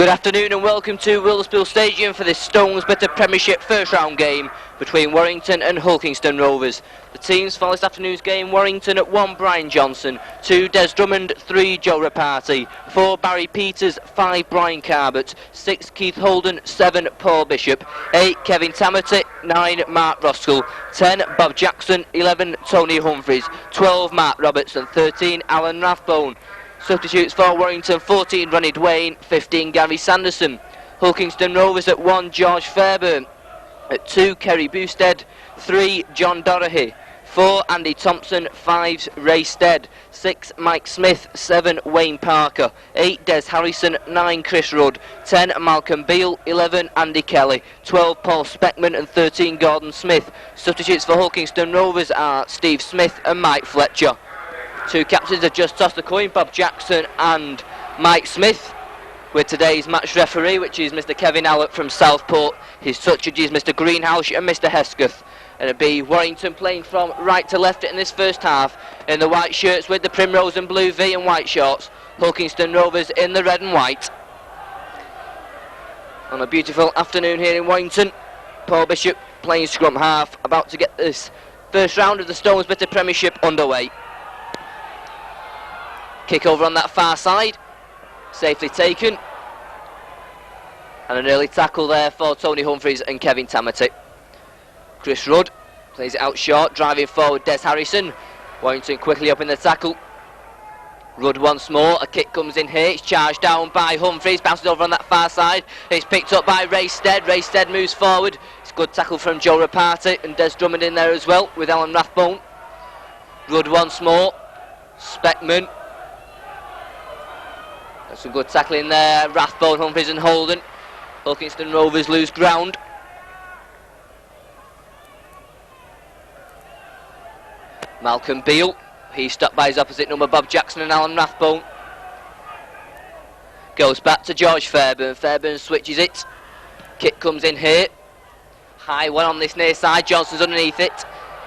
Good afternoon and welcome to Wilderspool Stadium for this Stones Bitter Premiership first round game between Warrington and Hulkingston Rovers. The teams for this afternoon's game: Warrington at 1 Brian Johnson, 2 Des Drummond, 3 Joe Rapati, 4 Barry Peters, 5 Brian Carbett, 6 Keith Holden, 7 Paul Bishop, 8 Kevin Tamati, 9 Mark Roskell, 10 Bob Jackson, 11 Tony Humphreys, 12 Mark Roberts and 13 Alan Rathbone. Substitutes for Warrington: 14 Ronnie Dwayne, 15 Gary Sanderson. Hulkingston Rovers at 1 George Fairburn, at 2 Kerry Boosted, 3 John Dorahy, 4 Andy Thompson, 5 Ray Stead, 6 Mike Smith, 7 Wayne Parker, 8 Des Harrison, 9 Chris Rudd, 10 Malcolm Beale, 11 Andy Kelly, 12 Paul Speckman and 13 Gordon Smith. Substitutes for Hulkingston Rovers are Steve Smith and Mike Fletcher. 2 captains have just tossed the coin, Bob Jackson and Mike Smith, with today's match referee, which is Mr Kevin Allett from Southport. His touch judges Mr Greenhouse and Mr Hesketh. And it'll be Warrington playing from right to left in this first half, in the white shirts with the primrose and blue V and white shorts. Hulkingston Rovers in the red and white. On a beautiful afternoon here in Warrington, Paul Bishop playing scrum half, about to get this first round of the Stones Bitter Premiership underway. Kick over on that far side, safely taken, and an early tackle there for Tony Humphreys and Kevin Tamati. Chris Rudd plays it out short, driving forward Des Harrison. Warrington quickly up in the tackle. Rudd once more, a kick comes in here, it's charged down by Humphreys, bounces over on that far side, it's picked up by Ray Stead. Ray Stead moves forward, it's a good tackle from Joe Rapati and Des Drummond in there as well with Alan Rathbone. Rudd once more, Speckman. That's some good tackling there, Rathbone, Humphreys and Holden. Hulkingston Rovers lose ground. Malcolm Beale, he's stopped by his opposite number, Bob Jackson and Alan Rathbone. Goes back to George Fairburn, Fairburn switches it. Kick comes in here. High one on this near side, Johnson's underneath it.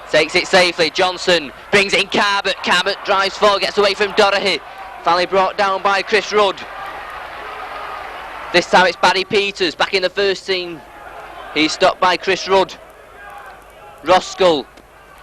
Takes it safely, Johnson brings in Carbett. Carbett drives forward, gets away from Dorahy. Finally brought down by Chris Rudd. This time it's Barry Peters back in the first team. He's stopped by Chris Rudd. Roskell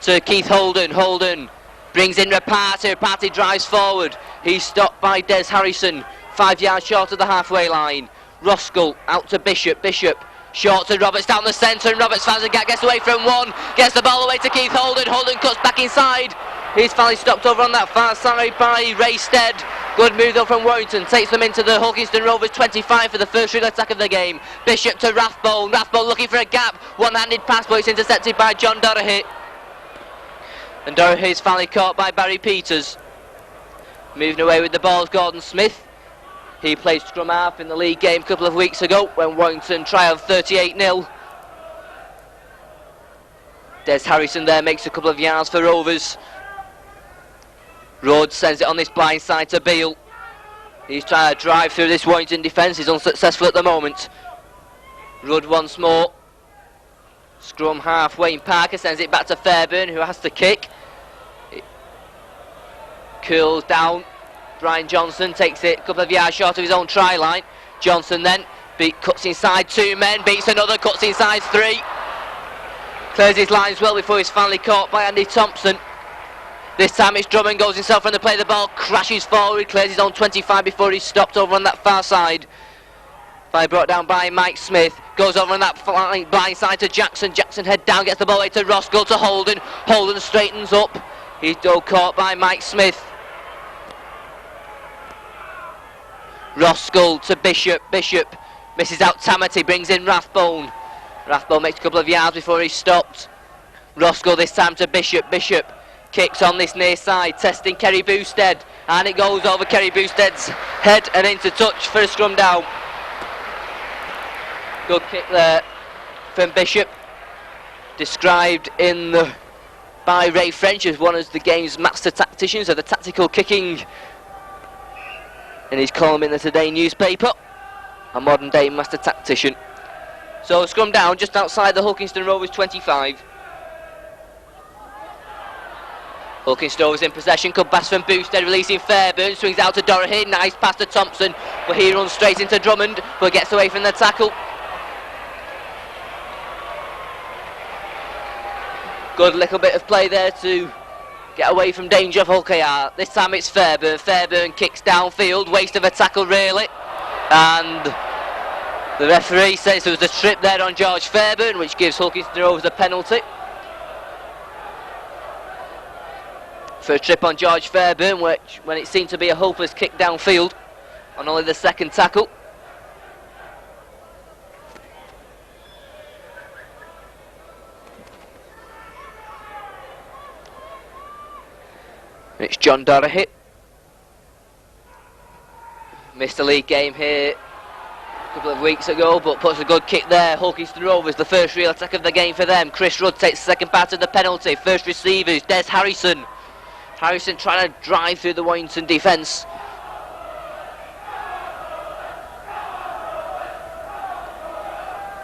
to Keith Holden. Holden brings in Rapati. Rapati drives forward. He's stopped by Des Harrison, 5 yards short of the halfway line. Roskell out to Bishop. Bishop short to Roberts down the centre, and Roberts finds a gap, gets away from one, gets the ball away to Keith Holden. Holden cuts back inside. He's finally stopped over on that far side by Ray Stead. Good move though from Warrington, takes them into the Hulkingston Rovers 25 for the first real attack of the game. Bishop to Rathbone. Rathbone looking for a gap, one-handed pass, but it's intercepted by John Dorahy. And Dorahy is finally caught by Barry Peters. Moving away with the ball is Gordon Smith. He played scrum half in the league game a couple of weeks ago when Warrington triumphed 38-0. Des Harrison there makes a couple of yards for Rovers. Rhodes sends it on this blind side to Beale. He's trying to drive through this Warrington defence, he's unsuccessful at the moment. Rudd once more. Scrum half, Wayne Parker sends it back to Fairburn, who has to kick. It curls down. Brian Johnson takes it a couple of yards short of his own try line. Johnson then cuts inside 2 men, beats another, cuts inside 3. Clears his lines well before he's finally caught by Andy Thompson. This time it's Drummond, goes himself from the play, the ball crashes forward, clears his own 25 before he's stopped over on that far side. Finally brought down by Mike Smith, goes over on that blind side to Jackson. Jackson head down, gets the ball away to Roskell, to Holden. Holden straightens up, he's though caught by Mike Smith. Roskell to Bishop. Bishop misses out Tamati, brings in Rathbone. Rathbone makes a couple of yards before he's stopped. Roskell this time to Bishop. Bishop kicks on this near side, testing Kerry Boosted, and it goes over Kerry Boosted's head and into touch for a scrum down. Good kick there from Bishop, described by Ray French as one of the game's master tacticians of the tactical kicking in his column in the Today newspaper. A modern day master tactician. So scrum down just outside the Hulkingston Rovers 25. Hulkingston Rovers in possession, good pass from Boosted, releasing Fairburn, swings out to Doherty, nice pass to Thompson, but he runs straight into Drummond, but gets away from the tackle. Good little bit of play there to get away from danger of Hull KR. This time it's Fairburn. Fairburn kicks downfield, waste of a tackle really. And the referee says there was a trip there on George Fairburn, which gives Hulkingston Rovers a penalty. For a trip on George Fairburn, which, when it seemed to be a hopeless kick downfield on only the second tackle. It's John Doherty. Missed a league game here a couple of weeks ago, but puts a good kick there. Hulkingston Rovers, the first real attack of the game for them. Chris Rudd takes the second part of the penalty. First receivers, Des Harrison. Harrison trying to drive through the Warrington defence.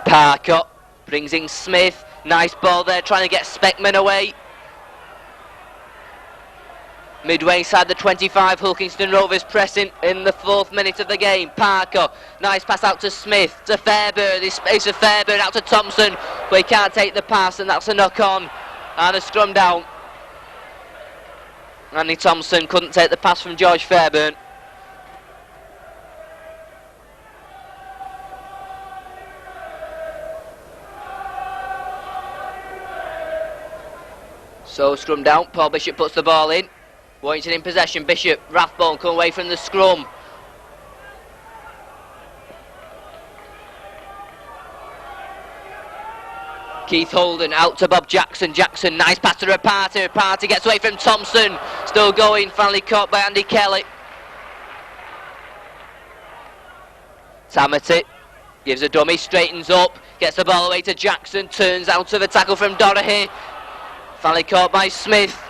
Parker brings in Smith. Nice ball there, trying to get Speckman away. Midway inside the 25, Hulkingston Rovers pressing in the 4th minute of the game. Parker, nice pass out to Smith, to Fairburn, this space for Fairburn out to Thompson, but he can't take the pass, and that's a knock on, and a scrum down. Andy Thompson couldn't take the pass from George Fairburn. So scrum down, Paul Bishop puts the ball in. Warrington in possession, Bishop, Rathbone come away from the scrum. Keith Holden out to Bob Jackson, Jackson, nice pass to Rapati, Rapati gets away from Thompson, still going, finally caught by Andy Kelly. Tamati gives a dummy, straightens up, gets the ball away to Jackson, turns out of a tackle from Doherty, finally caught by Smith.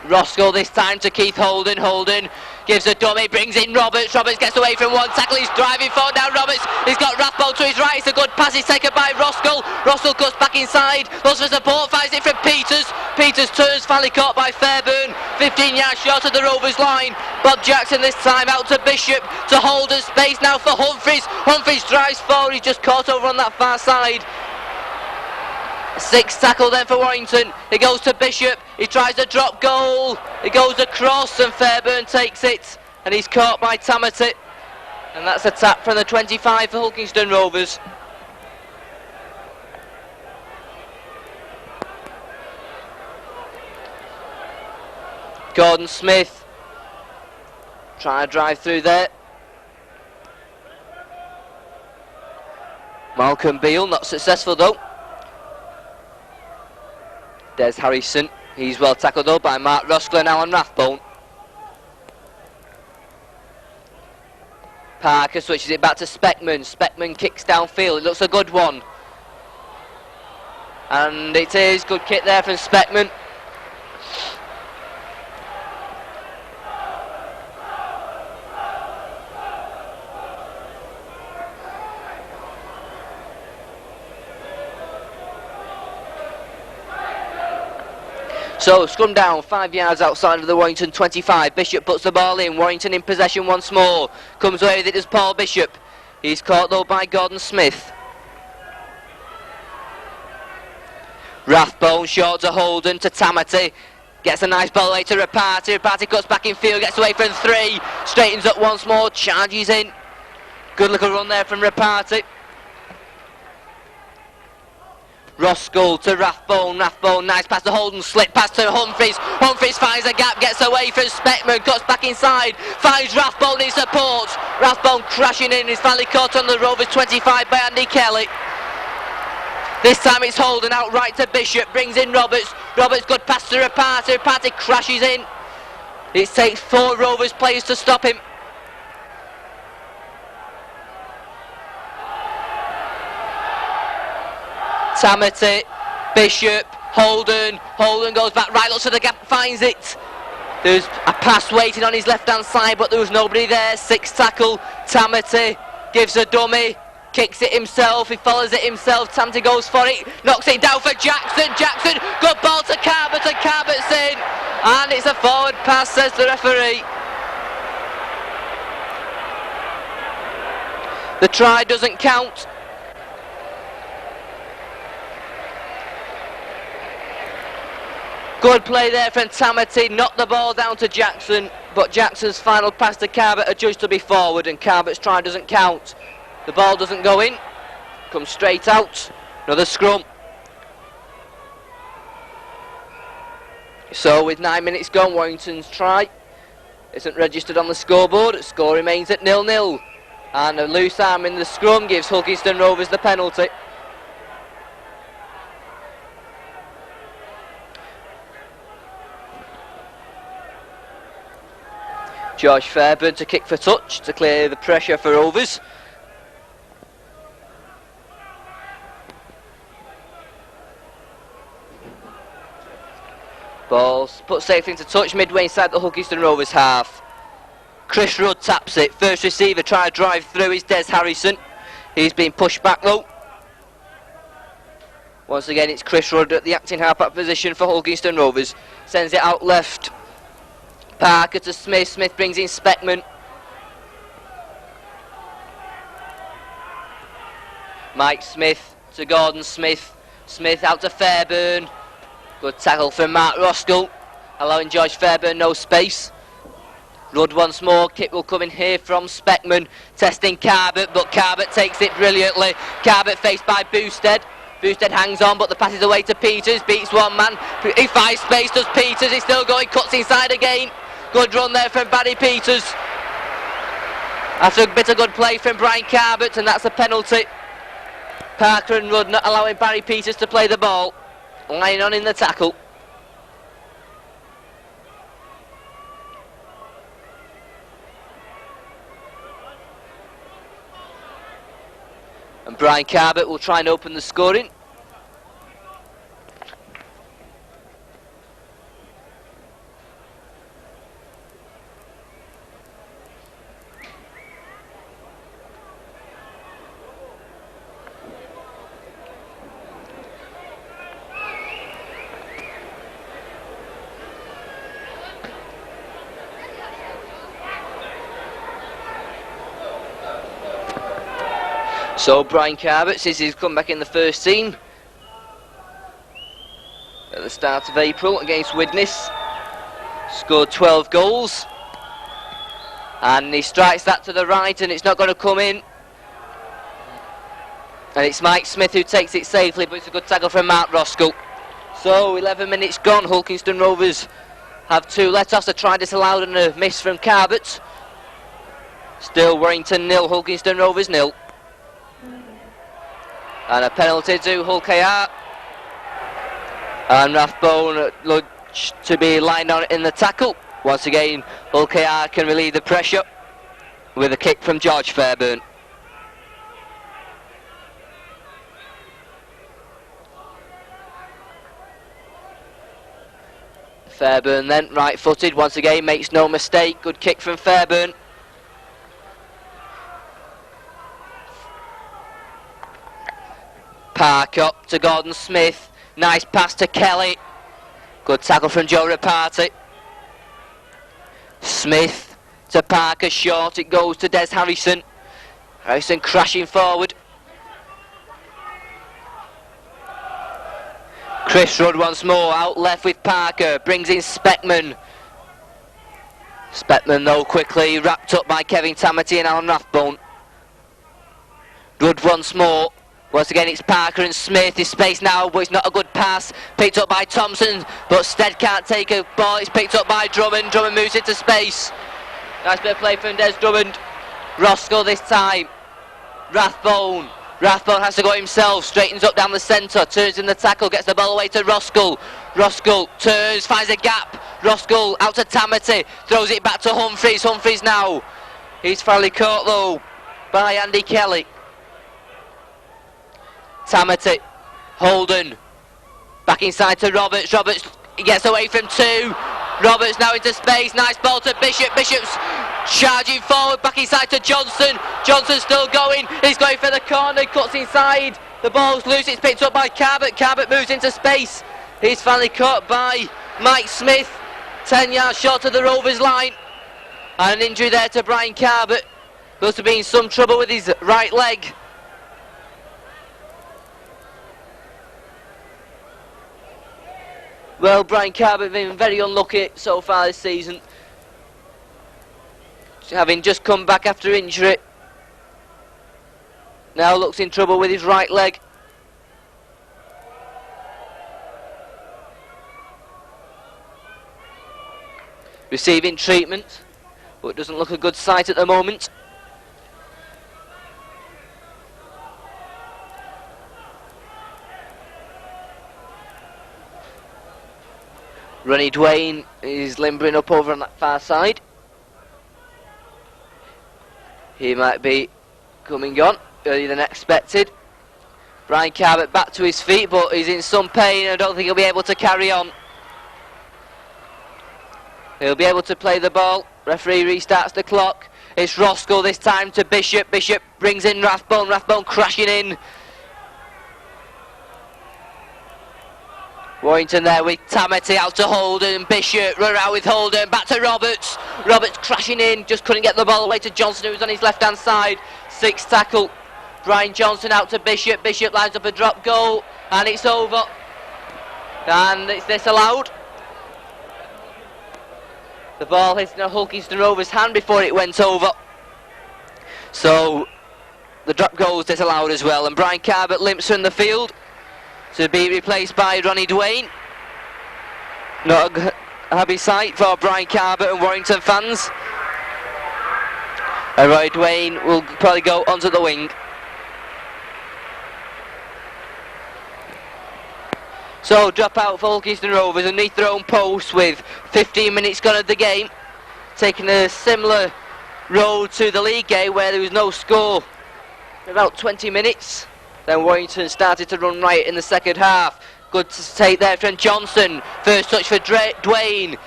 Roscoe this time to Keith Holden, Holden gives a dummy, brings in Roberts, Roberts gets away from one tackle, he's driving forward now, Roberts, he's got Rathbone to his right, it's a good pass, he's taken by Roscoe, Roscoe cuts back inside, looks for support, finds it from Peters, Peters turns, finally caught by Fairburn, 15 yards short of the Rovers line, Bob Jackson this time out to Bishop, to Holden, space now for Humphreys, Humphreys drives forward, he's just caught over on that far side. 6th tackle then for Warrington, it goes to Bishop, he tries a drop goal, it goes across and Fairburn takes it and he's caught by Tamati, and that's a tap from the 25 for Hulkingston Rovers. Gordon Smith trying to drive through there. Malcolm Beale not successful though. Des Harrison, he's well tackled though by Mark Roskler and Alan Rathbone. Parker switches it back to Speckman, Speckman kicks downfield, it looks a good one. And it is, good kick there from Speckman. So scrum down, 5 yards outside of the Warrington 25. Bishop puts the ball in, Warrington in possession once more. Comes away with it as Paul Bishop. He's caught though by Gordon Smith. Rathbone short to Holden, to Tamati. Gets a nice ball away to Rapati. Rapati cuts back in field, gets away from 3. Straightens up once more, charges in. Good little run there from Rapati. Roscoe to Rathbone, Rathbone, nice pass to Holden, slip pass to Humphreys, Humphreys finds a gap, gets away from Speckman, cuts back inside, finds Rathbone in support, Rathbone crashing in, is finally caught on the Rovers 25 by Andy Kelly. This time it's Holden out right to Bishop, brings in Roberts, Roberts good pass to Rapati, Rapati crashes in, it takes 4 Rovers players to stop him. Tamati, Bishop, Holden, Holden goes back right, looks at the gap, finds it. There's a pass waiting on his left hand side, but there was nobody there. 6th tackle, Tamati gives a dummy, kicks it himself, he follows it himself, Tamty goes for it, knocks it down for Jackson, good ball to Carbett, and Carbett's in, and it's a forward pass, says the referee. The try doesn't count. Good play there from Tamati, knocked the ball down to Jackson, but Jackson's final pass to Carbett adjudged to be forward, and Carbett's try doesn't count. The ball doesn't go in, comes straight out, another scrum. So with 9 minutes gone, Warrington's try isn't registered on the scoreboard, the score remains at 0-0, and a loose arm in the scrum gives Hulkington Rovers the penalty. George Fairburn to kick for touch to clear the pressure for Rovers. Balls put safely into touch midway inside the Hulkington Rovers half. Chris Rudd taps it. First receiver trying to drive through is Des Harrison. He's been pushed back low. Once again it's Chris Rudd at the acting half-back position for Hulkington Rovers. Sends it out left. Parker to Smith, Smith brings in Speckman. Mike Smith to Gordon Smith. Smith out to Fairburn. Good tackle from Mark Roskell, allowing George Fairburn no space. Rudd once more, kick will come in here from Speckman, testing Carbett, but Carbett takes it brilliantly. Carbett faced by Boosted. Boosted hangs on, but the pass is away to Peters, beats one man. He finds space, does Peters, he's still going, cuts inside again. Good run there from Barry Peters. After a bit of good play from Brian Carbett, and that's a penalty. Parker and Rudd not allowing Barry Peters to play the ball. Lying on in the tackle. And Brian Carbett will try and open the scoring. So Brian Carbett says he's come back in the first team at the start of April against Widnes. Scored 12 goals. And he strikes that to the right and it's not going to come in. And it's Mike Smith who takes it safely, but it's a good tackle from Mark Roskell. So 11 minutes gone, Hulkington Rovers have two let-offs, a try disallowed and a miss from Carbett. Still Warrington 0, Hulkington Rovers 0. And a penalty to Hull KR. And Rathbone looks to be lined on in the tackle. Once again, Hull KR can relieve the pressure with a kick from George Fairburn. Fairburn then, right-footed, once again, makes no mistake. Good kick from Fairburn. Park up to Gordon Smith. Nice pass to Kelly. Good tackle from Joe Reparty. Smith to Parker, short. It goes to Des Harrison. Harrison crashing forward. Chris Rudd once more, out left with Parker. Brings in Speckman. Speckman though quickly wrapped up by Kevin Tamati and Alan Rathbone. Rudd once more. Once again it's Parker and Smith, his space now, but it's not a good pass. Picked up by Thompson, but Stead can't take a ball, it's picked up by Drummond. Drummond moves into space. Nice bit of play from Des Drummond. Roskell this time. Rathbone. Rathbone has to go himself, straightens up down the centre, turns in the tackle, gets the ball away to Roskell. Roskell turns, finds a gap. Roskell out to Tamati, throws it back to Humphreys. Humphreys now. He's finally caught though by Andy Kelly. Tamati, Holden, back inside to Roberts. Roberts gets away from two. Roberts now into space. Nice ball to Bishop. Bishop's charging forward, back inside to Johnson. Johnson still going, he's going for the corner, cuts inside. The ball's loose, it's picked up by Carbett. Carbett moves into space. He's finally caught by Mike Smith, 10 yards short of the Rovers line. And an injury there to Brian Carbett. Looks to be in some trouble with his right leg. Well, Brian Carbett been very unlucky so far this season, having just come back after injury. Now looks in trouble with his right leg. Receiving treatment, but it doesn't look a good sight at the moment. Ronnie Dwayne is limbering up over on that far side. He might be coming on earlier than expected. Brian Carbett back to his feet, but he's in some pain. I don't think he'll be able to carry on. He'll be able to play the ball. Referee restarts the clock. It's Roscoe this time to Bishop. Bishop brings in Rathbone. Rathbone crashing in. Warrington there with Tamety out to Holden. Bishop run out with Holden. Back to Roberts. Roberts crashing in. Just couldn't get the ball away to Johnson, who's on his left hand side. 6th tackle. Brian Johnson out to Bishop. Bishop lines up a drop goal. And it's over. And it's disallowed. The ball hit a Hulkingston Rovers hand before it went over. So the drop goal was disallowed as well. And Brian Carbett limps from the field to be replaced by Ronnie Dwayne. Not a happy sight for Brian Carbett and Warrington fans. And Ronnie Dwayne will probably go onto the wing. So drop out for Hulkingston Rovers underneath their own post with 15 minutes gone of the game. Taking a similar road to the league game where there was no score for about 20 minutes. Then Warrington started to run right in the second half. Good to take there from Johnson. First touch for Dwayne.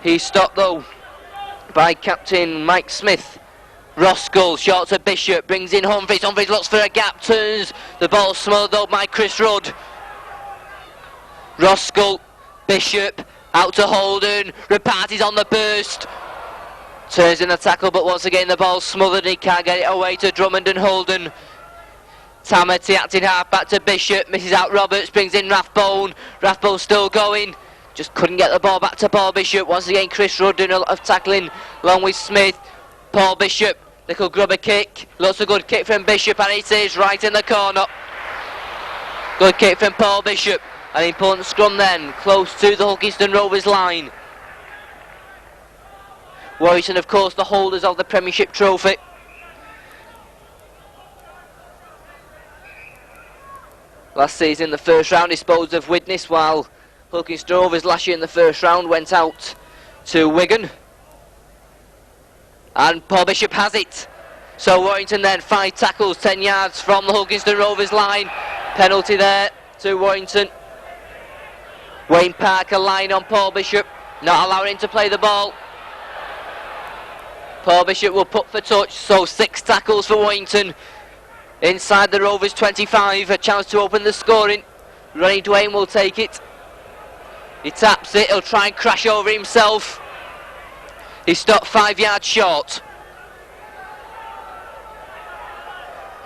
He's stopped though by captain Mike Smith. Roscoe short to Bishop, brings in Humphries. Humphries looks for a gap, turns. The ball smothered up by Chris Rudd. Roscoe, Bishop, out to Holden. Reparty's on the burst. Turns in the tackle, but once again the ball's smothered and he can't get it away to Drummond and Holden. Tamety acting half back to Bishop, misses out Roberts, brings in Rathbone. Rathbone still going, just couldn't get the ball back to Paul Bishop. Once again Chris Rudd doing a lot of tackling along with Smith. Paul Bishop, little grubber kick, lots of good kick from Bishop and it is right in the corner. Good kick from Paul Bishop. An important scrum then, close to the Hulkingston Rovers line. Warrington, of course, the holders of the Premiership trophy. Last season, the first round disposed of Widnes, while Hulkingston Rovers last year in the first round went out to Wigan. And Paul Bishop has it. So Warrington then, 5 tackles, 10 yards from the Hulkingston Rovers line. Penalty there to Warrington. Wayne Parker line on Paul Bishop, not allowing him to play the ball. Paul Bishop will put for touch, so 6 tackles for Warrington. Inside the Rovers 25, a chance to open the scoring. Ronnie Dwayne will take it. He taps it, he'll try and crash over himself. He stopped 5 yards short.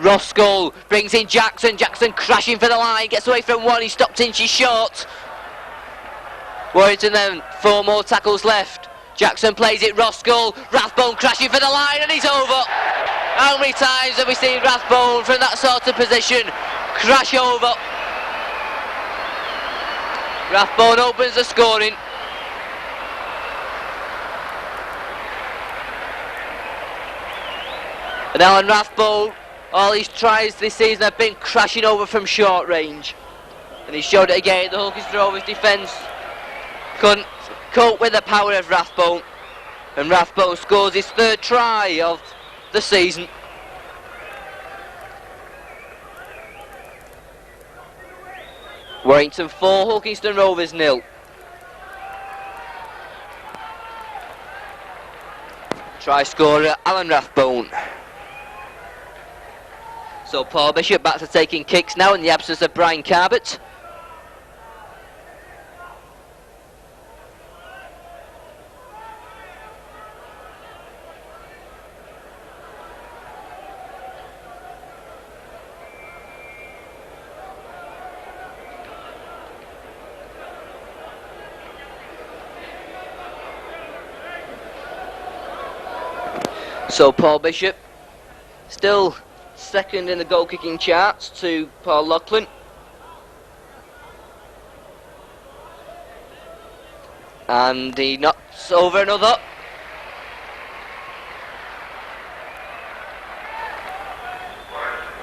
Roscoe brings in Jackson, Jackson crashing for the line, gets away from one, he stopped inches short. Warrington then, 4 more tackles left. Jackson plays it, Roscoe, Rathbone crashing for the line and he's over. How many times have we seen Rathbone from that sort of position crash over? Rathbone opens the scoring. And Alan Rathbone, all his tries this season have been crashing over from short range. And he showed it again, the Hulkingston Rovers defence couldn't cope with the power of Rathbone. And Rathbone scores his 3rd try of the season. Warrington 4, Hulkingston Rovers 0. Try scorer Alan Rathbone. So Paul Bishop back to taking kicks now in the absence of Brian Carbett. So Paul Bishop still second in the goal kicking charts to Paul Loughlin. And he knocks over another.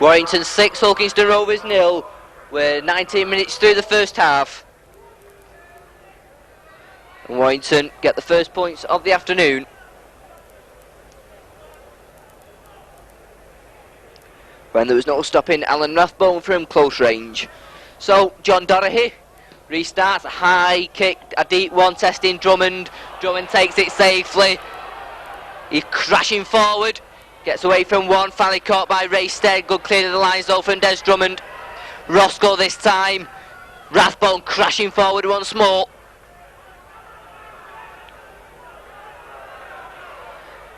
Warrington 6, Hulkingston Rovers 0. We're 19 minutes through the first half. And Warrington get the first points of the afternoon. When there was no stopping Alan Rathbone from close range. So John Dorahy restarts, a high kick, a deep one testing Drummond. Drummond takes it safely. He's crashing forward, gets away from one, finally caught by Ray Stead. Good clear of the lines though from Des Drummond. Roscoe this time. Rathbone crashing forward once more.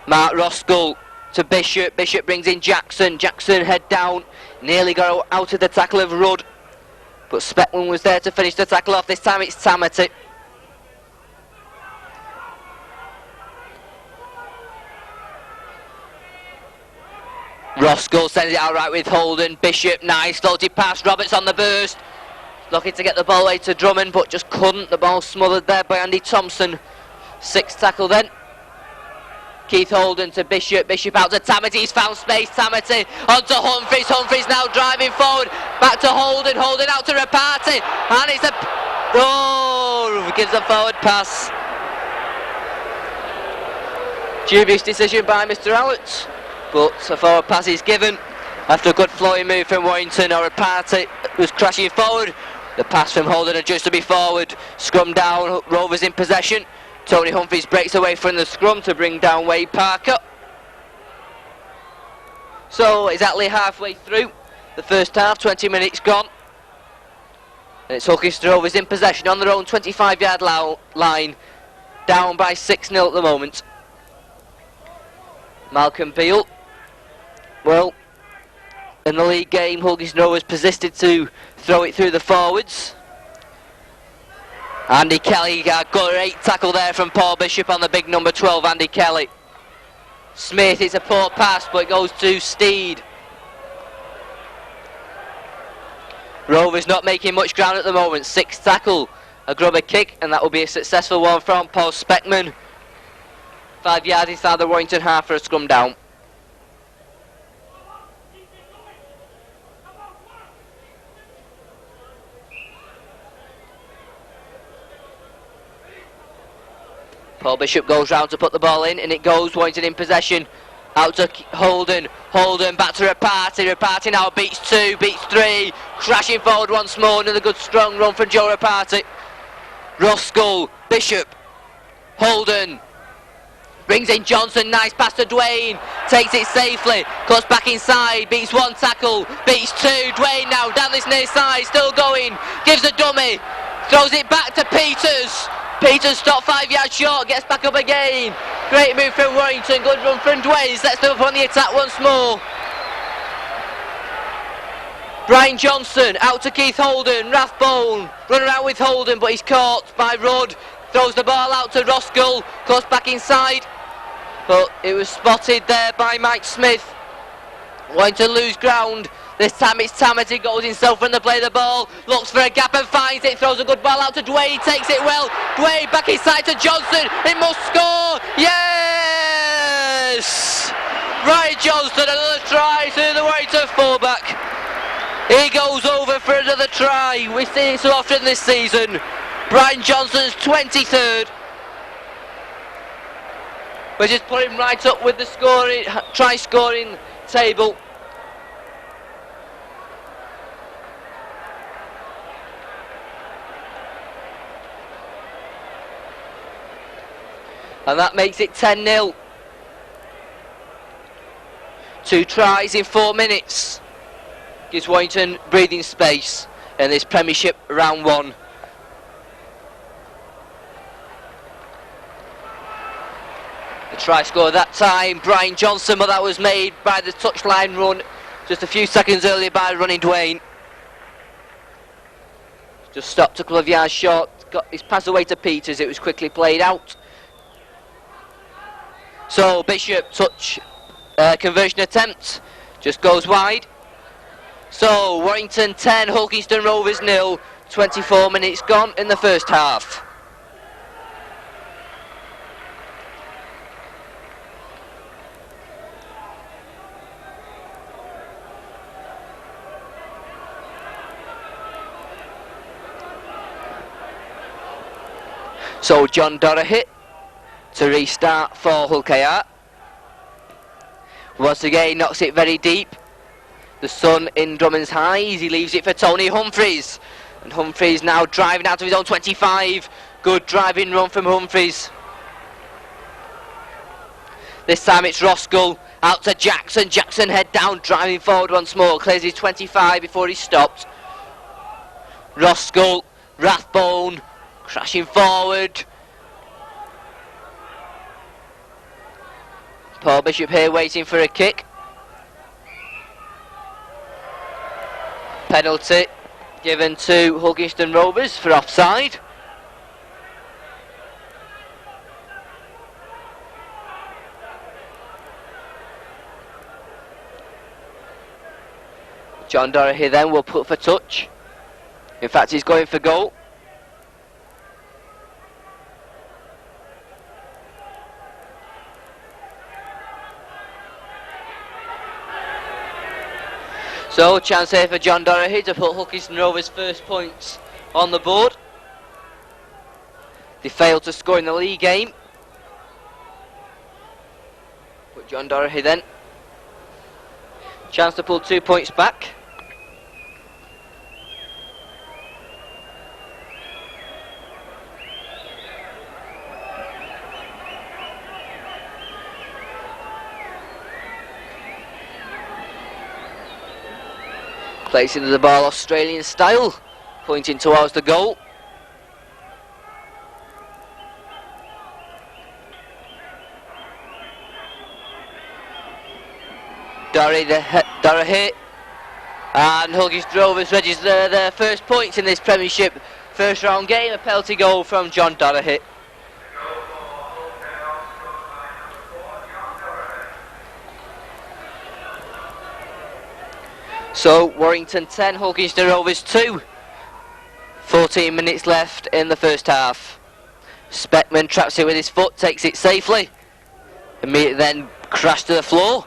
Mark Roscoe to Bishop. Bishop brings in Jackson. Jackson head down. Nearly got out of the tackle of Rudd. But Speckman was there to finish the tackle off. This time it's Tamati. Roscoe sends it out right with Holden. Bishop, nice floated pass. Roberts on the burst. Looking to get the ball away to Drummond, but just couldn't. The ball smothered there by Andy Thompson. Sixth tackle then. Keith Holden to Bishop. Bishop out to Tamati. He's found space. Tamati on to Humphries. Humphries now driving forward. Back to Holden. Holden out to Rapati. And it's a... Oh! Gives a forward pass. Dubious decision by Mr. Allett. But a forward pass is given. After a good flowing move from Warrington, or Rapati was crashing forward. The pass from Holden adjusts to be forward. Scrum down. Rovers in possession. Tony Humphries breaks away from the scrum to bring down Wade Parker. So exactly halfway through the first half, 20 minutes gone. And it's Hulkingston Rovers in possession on their own 25-yard line, down by 6-0 at the moment. Malcolm Beale. Well, in the league game, Hulkingston Rovers persisted to throw it through the forwards. Andy Kelly, a great tackle there from Paul Bishop on the big number 12, Andy Kelly. Smith, it's a poor pass, but it goes to Steed. Rovers not making much ground at the moment. Sixth tackle, a grubber kick, and that will be a successful one from Paul Speckman. 5 yards inside the Warrington half for a scrum down. Paul Bishop goes round to put the ball in, and it goes Warrington in possession. Out to Holden. Holden back to Rapati. Rapati now beats 2, beats 3. Crashing forward once more. Another good strong run from Joe Rapati. Roscoe. Bishop. Holden. Brings in Johnson. Nice pass to Dwayne. Takes it safely. Cuts back inside. Beats 1 tackle. Beats 2. Dwayne now down this near side. Still going. Gives a dummy. Throws it back to Peters. Peters stopped 5 yards short, gets back up again. Great move from Warrington, good run from Dwayne, sets them up on the attack once more. Brian Johnson out to Keith Holden, Rathbone, run around with Holden, but he's caught by Rudd. Throws the ball out to Roscoe, cuts back inside, but it was spotted there by Mike Smith. Warrington lose ground. This time it's Tamati, goes himself from the play the ball, looks for a gap and finds it, throws a good ball out to Dwayne, takes it well, Dwayne back inside to Johnson, it must score, yes! Ryan Johnson, another try to the Warrington fullback. He goes over for another try, we've seen it so often this season. Brian Johnson's 23rd. We're just putting him right up with the scoring, try scoring table. And that makes it 10-0. 2 tries in 4 minutes. Gives Warrington breathing space in this Premiership round 1. The try scored that time, Brian Johnson, but that was made by the touchline run just a few seconds earlier by running Dwayne. Just stopped a couple of yards short, got his pass away to Peters, it was quickly played out. So Bishop touch conversion attempt, just goes wide. So Warrington 10, Hulkingston Rovers 0, 24 minutes gone in the first half. So John Dorahy to restart for Hull KR. Once again knocks it very deep. The sun in Drummond's highs, he leaves it for Tony Humphreys. And Humphreys now driving out of his own 25. Good driving run from Humphreys. This time it's Roskell out to Jackson. Jackson head down, driving forward once more. Clears his 25 before he stopped. Roskell, Rathbone, crashing forward. Paul Bishop here waiting for a kick. Penalty given to Hulkingston Rovers for offside. John Dorahy then will put for touch. In fact, he's going for goal. So, chance here for John Dorahy to put Hulkingston Rovers' first points on the board. They failed to score in the league game. But John Dorahy then. Chance to pull 2 points back. Placing the ball Australian style, pointing towards the goal. Dorahy and Hulkingston Rovers register their first points in this Premiership first round game. A penalty goal from John Dorahy. So Warrington 10, Hulkingston Rovers 2. 14 minutes left in the first half. Speckman traps it with his foot, takes it safely. Immediately then crashed to the floor.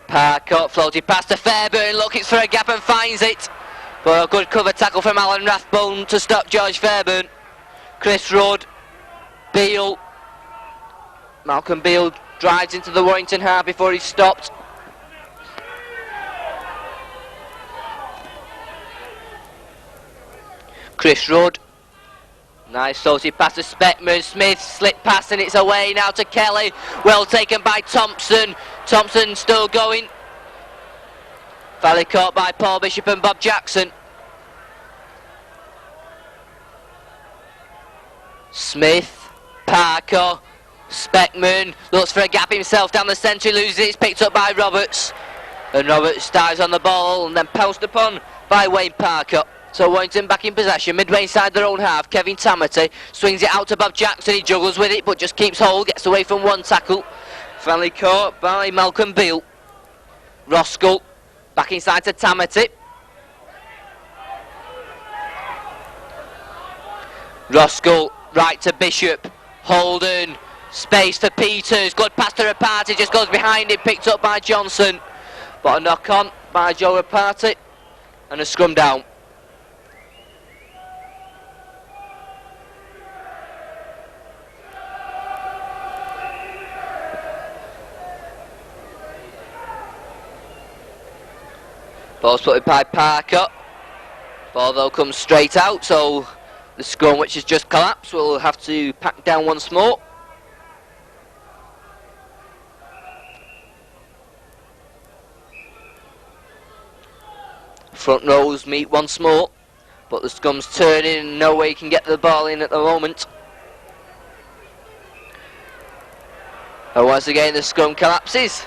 Parcott floated past to Fairburn, looking for a gap and finds it. But a good cover tackle from Alan Rathbone to stop George Fairburn. Chris Rudd, Beale, Malcolm Beale drives into the Warrington half before he's stopped. Chris Rudd, nice saucy pass to Speckman. Smith slipped past and it's away now to Kelly. Well taken by Thompson. Thompson still going. Valley caught by Paul Bishop and Bob Jackson. Smith, Parker, Speckman looks for a gap himself down the centre, loses it, it's picked up by Roberts. And Roberts dives on the ball and then pounced upon by Wayne Parker. So Warrington back in possession, midway inside their own half. Kevin Tamati swings it out to Bob Jackson, he juggles with it but just keeps hold, gets away from one tackle. Finally caught by Malcolm Beale. Roskell back inside to Tamati. Roskell right to Bishop. Holden, space for Peters, good pass to Rapati, just goes behind him, picked up by Johnson. But a knock on by Joe Rapati and a scrum down. Ball's put in by Parker. Ball though comes straight out, so the scrum, which has just collapsed, will have to pack down once more. Front rows meet once more, but the scum's turning and no way can get the ball in at the moment. And once again the scrum collapses.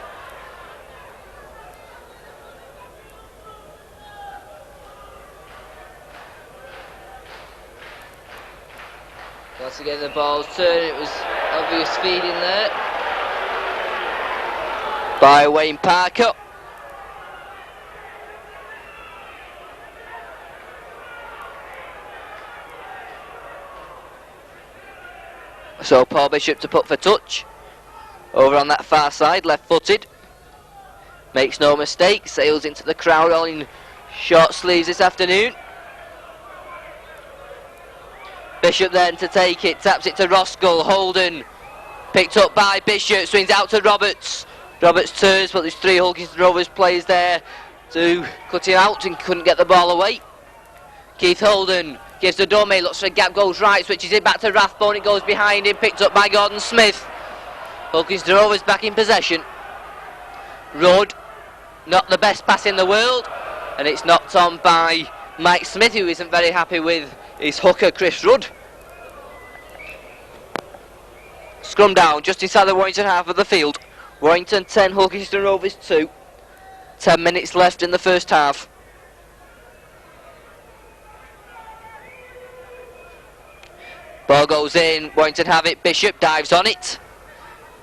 Once again the ball's turning, it was obvious feeding there by Wayne Parker. So Paul Bishop to put for touch. Over on that far side, left-footed. Makes no mistake, sails into the crowd all in short sleeves this afternoon. Bishop then to take it, taps it to Roskell, Holden. Picked up by Bishop, swings out to Roberts. Roberts turns, but there's three Hulkington Rovers players there to cut him out and couldn't get the ball away. Keith Holden gives to Dome, looks for a gap, goes right, switches it back to Rathbone, it goes behind him, picked up by Gordon Smith. Hulkington Rovers back in possession. Rudd, not the best pass in the world, and it's knocked on by Mike Smith, who isn't very happy with his hooker Chris Rudd. Scrum down just inside the Warrington half of the field. Warrington 10, Hulkington Rovers 2. 10 minutes left in the first half. Ball goes in, Warrington have it, Bishop dives on it.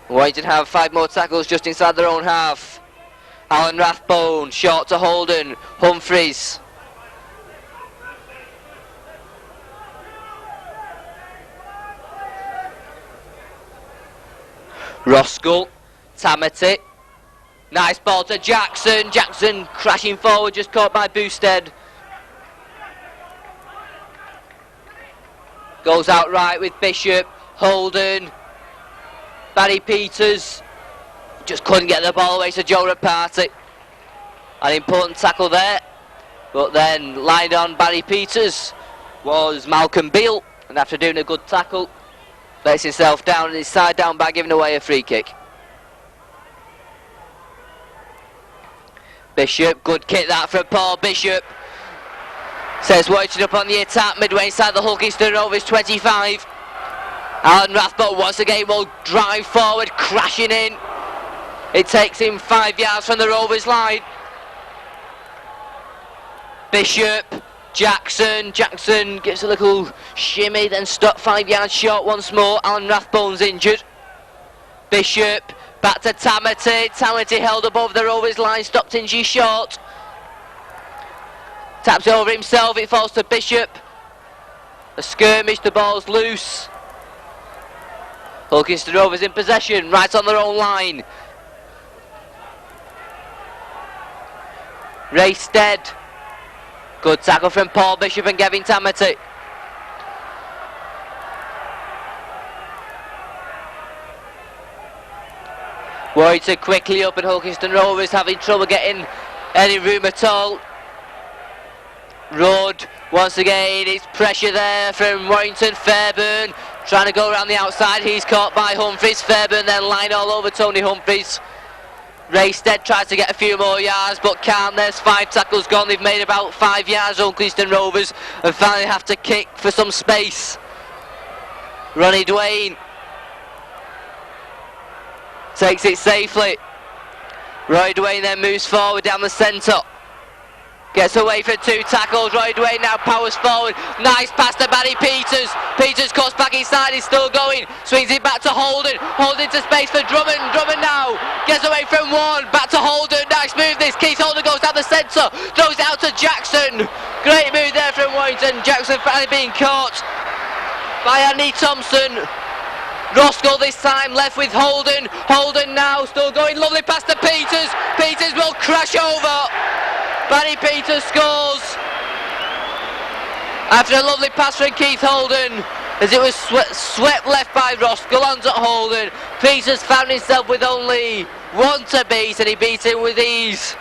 Warrington have 5 more tackles just inside their own half. Alan Rathbone, short to Holden, Humphreys. Roskell, Tamati. Nice ball to Jackson. Jackson crashing forward, just caught by Boosted. Goes out right with Bishop, Holden, Barry Peters. Just couldn't get the ball away to Joe Rapati. An important tackle there. But then lined on Barry Peters was Malcolm Beale. And after doing a good tackle, lets himself down and his side down by giving away a free kick. Bishop, good kick that from Paul Bishop. Says Warrington up on the attack, midway inside the Hulkington Rovers 25. Alan Rathbone once again will drive forward, crashing in. It takes him 5 yards from the Rovers line. Bishop, Jackson gives a little shimmy, then stopped 5 yards short once more. Alan Rathbone's injured. Bishop, back to Tamati. Tamati held above the Rovers line, stopped injury short. Taps it over himself, it falls to Bishop. A skirmish, the ball's loose. Hulkington Rovers in possession, right on their own line. Ray Stead. Good tackle from Paul Bishop and Gavin Tamati. Warrington quickly up and Hulkington Rovers having trouble getting any room at all. Rudd, once again, it's pressure there from Warrington. Fairburn trying to go around the outside, he's caught by Humphreys. Fairburn then line all over Tony Humphreys. Raystead tries to get a few more yards but can't. There's 5 tackles gone, they've made about 5 yards, Hulkington Rovers, and finally have to kick for some space. Ronnie Dwayne takes it safely. Roy Dwayne then moves forward down the centre. Gets away for 2 tackles. Roy Dwayne now powers forward. Nice pass to Barry Peters. Peters cuts back inside, he's still going. Swings it back to Holden. Holden to space for Drummond. Drummond now gets away from 1. Back to Holden. Nice move this. Keith Holden goes down the centre. Throws it out to Jackson. Great move there from Warrington. Jackson finally being caught by Andy Thompson. Roskell this time left with Holden. Holden now still going. Lovely pass to Peters. Peters will crash over. Barry Peters scores after a lovely pass from Keith Holden as it was swept left by Roskell onto Holden. Peters found himself with only 1 to beat and he beat it with ease.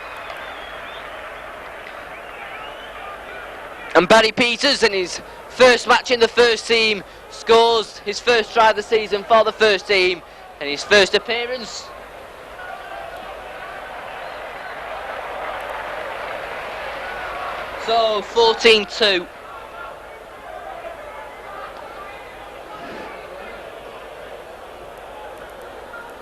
And Barry Peters, in his first match in the first team, scores his first try of the season for the first team and his first appearance. So 14-2.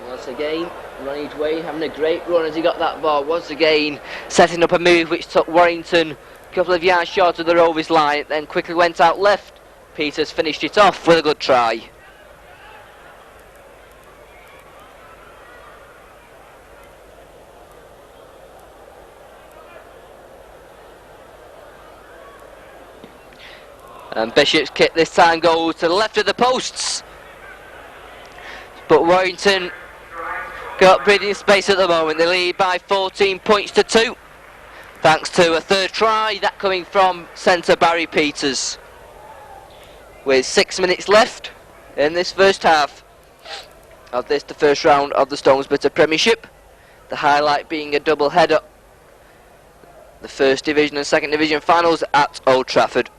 Once again, Ronnie Dwayne having a great run as he got that ball. Once again, setting up a move which took Warrington a couple of yards short of the Rovers line, then quickly went out left. Peters finished it off with a good try. And Bishop's kick this time goes to the left of the posts. But Warrington got breathing space at the moment. They lead by 14 points to 2. Thanks to a third try, that coming from centre Barry Peters. With 6 minutes left in this first half of the first round of the Stones Bitter Premiership. The highlight being a double header. The First Division and Second Division finals at Old Trafford.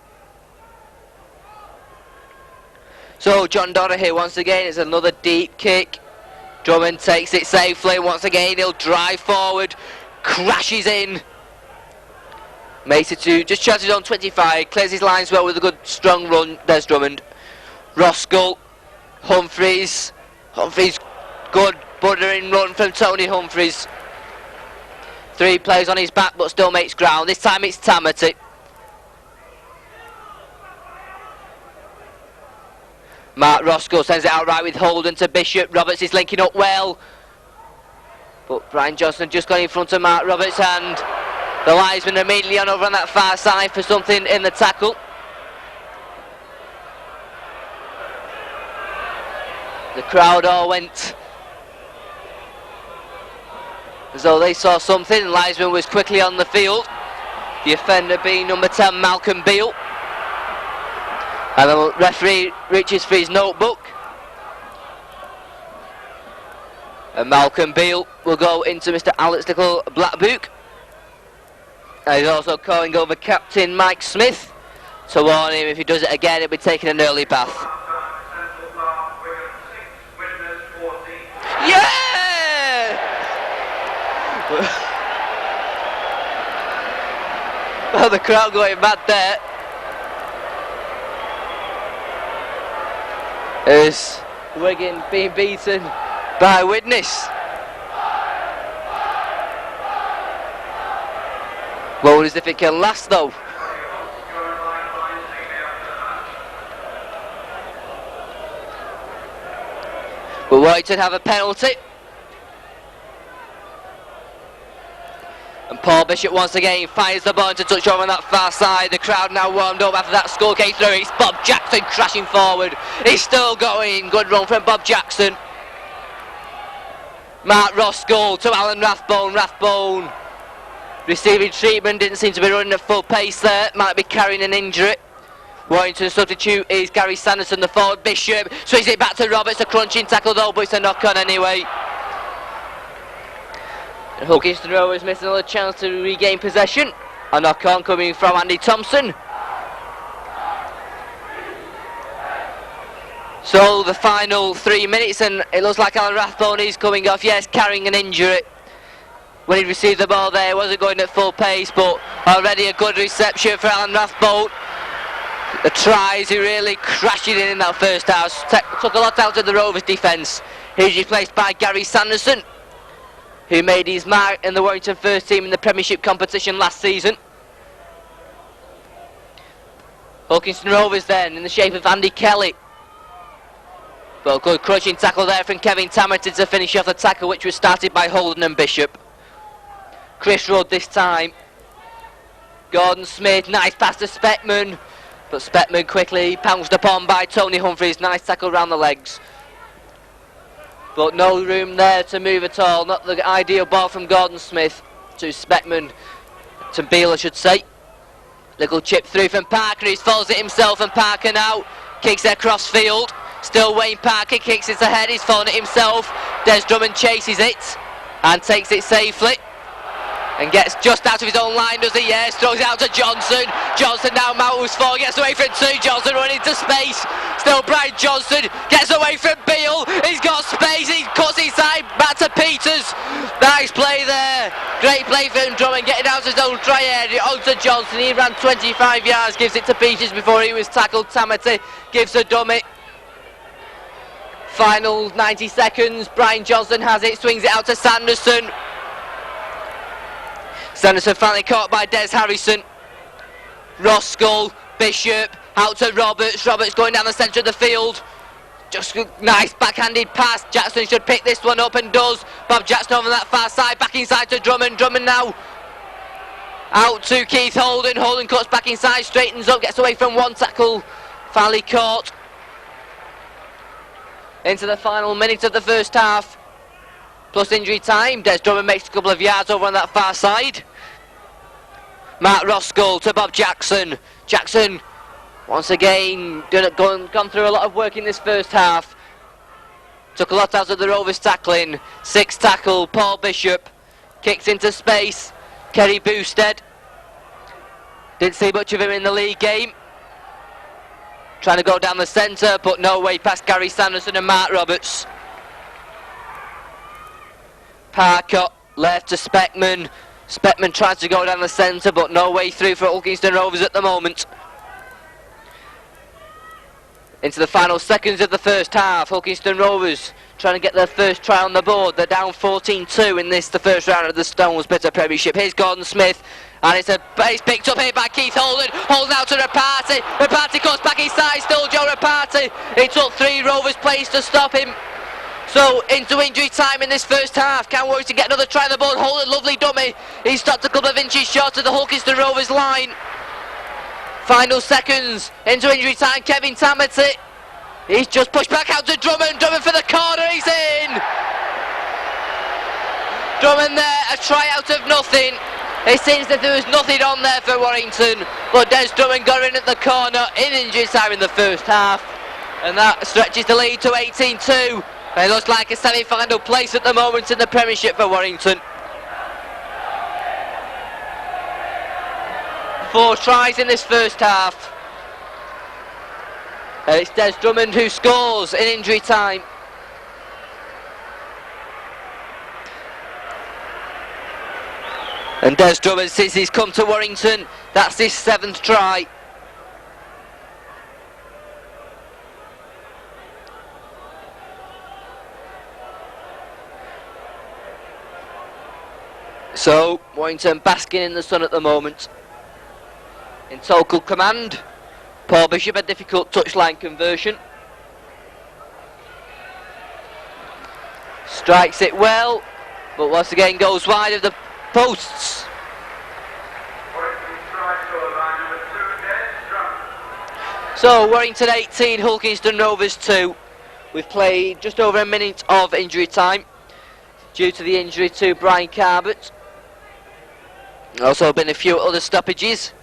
So John Dodder here once again. It's another deep kick. Drummond takes it safely. Once again he'll drive forward, crashes in, makes it to just shouts it on 25, clears his lines well with a good strong run. There's Drummond. Roskell, Humphreys, good buttering run from Tony Humphreys. 3 players on his back but still makes ground. This time it's Tamati. Mark Roskell sends it out right with Holden to Bishop. Roberts is linking up well, but Brian Johnson just got in front of Mark Roberts, and the linesman immediately on over on that far side for something in the tackle. The crowd all went as though they saw something, and linesman was quickly on the field. The offender being number 10 Malcolm Beale. And the referee reaches for his notebook. And Malcolm Beale will go into Mr. Alex Little black book. And he's also calling over Captain Mike Smith to warn him if he does it again he'll be taking an early bath. Yeah! Well, the crowd going mad there. As Wigan being beaten by Widnes. Well, as if it can last though. But Warrington have a penalty. And Paul Bishop once again fires the ball to touch over on that far side. The crowd now warmed up after that score came through. It's Bob Jackson crashing forward. He's still going. Good run from Bob Jackson. Mark Roskell to Alan Rathbone. Rathbone receiving treatment. Didn't seem to be running at full pace there. Might be carrying an injury. Warrington substitute is Gary Sanderson, the forward. Bishop swings it back to Roberts. A crunching tackle though, but it's a knock on anyway. And Hulkington Rovers missed another chance to regain possession. A knock on coming from Andy Thompson. So the final 3 minutes, and it looks like Alan Rathbone is coming off. Yes, carrying an injury. When he received the ball there, wasn't going at full pace, but already a good reception for Alan Rathbone. The tries, he really crashing in that first half. Took a lot out of the Rovers defence. He's replaced by Gary Sanderson, who made his mark in the Warrington first team in the Premiership competition last season. Hulkington Rovers then in the shape of Andy Kelly. But a good crushing tackle there from Kevin Tamati to finish off the tackle, which was started by Holden and Bishop. Chris Rudd this time. Gordon Smith, nice pass to Speckman, but Speckman quickly pounced upon by Tony Humphreys. Nice tackle round the legs. But no room there to move at all. Not the ideal ball from Gordon Smith to Speckman, to Beale I should say. Little chip through from Parker, he follows it himself, and Parker now kicks it across field. Still Wayne Parker kicks it ahead, he's following it himself. Des Drummond chases it and takes it safely. And gets just out of his own line, does he? Yes, throws it out to Johnson. Johnson now moves forward, gets away from two. Johnson running into space. Still Brian Johnson gets away from Beale. He's got space, he cuts inside, back to Peters. Nice play there. Great play from Drummond, getting out of his own try area. On to Johnson, he ran 25 yards, gives it to Peters before he was tackled. Tamati gives a dummy. Final 90 seconds, Brian Johnson has it, swings it out to Sanderson. Sanderson finally caught by Des Harrison. Roskell, Bishop, out to Roberts. Roberts going down the centre of the field. Just a nice backhanded pass. Jackson should pick this one up and does. Bob Jackson over that far side, back inside to Drummond. Drummond now out to Keith Holden. Holden cuts back inside, straightens up, gets away from one tackle. Finally caught. Into the final minute of the first half. Plus injury time. Des Drummond makes a couple of yards over on that far side. Mark Roskell to Bob Jackson. Jackson once again gone through a lot of work in this first half. Took a lot out of the Rovers tackling. Sixth tackle, Paul Bishop. Kicks into space. Kerry Boosted. Didn't see much of him in the league game. Trying to go down the centre, but no way past Gary Sanderson and Mark Roberts. Parker left to Speckman. Speckman tries to go down the centre, but no way through for Hulkingston Rovers at the moment. Into the final seconds of the first half, Hulkingston Rovers trying to get their first try on the board. They're down 14-2 in this, the first round of the Stones Bitter Premiership. Here's Gordon Smith, and it's picked up here by Keith Holden. Holden out to Rapati. Rapati cuts back inside, still Joe Rapati. It took 3 Rovers players to stop him. So into injury time in this first half. Can Warrington get another try on the board? Holden, lovely dummy. He stopped a couple of inches short of the Hulkingston Rovers line. Final seconds into injury time. Kevin Tamati. He's just pushed back out to Drummond. Drummond for the corner. He's in. Drummond there, a try out of nothing. It seems that there was nothing on there for Warrington, but Des Drummond got in at the corner in injury time in the first half, and that stretches the lead to 18-2. It looks like a semi-final place at the moment in the Premiership for Warrington. 4 tries in this first half. And it's Des Drummond who scores in injury time. And Des Drummond, since he's come to Warrington, that's his 7th try. So, Warrington basking in the sun at the moment. In total command. Paul Bishop, a difficult touchline conversion. Strikes it well, but once again goes wide of the posts. So, Warrington 18, Hulkingston Rovers 2. We've played just over a minute of injury time due to the injury to Brian Carbett. Also been a few other stoppages,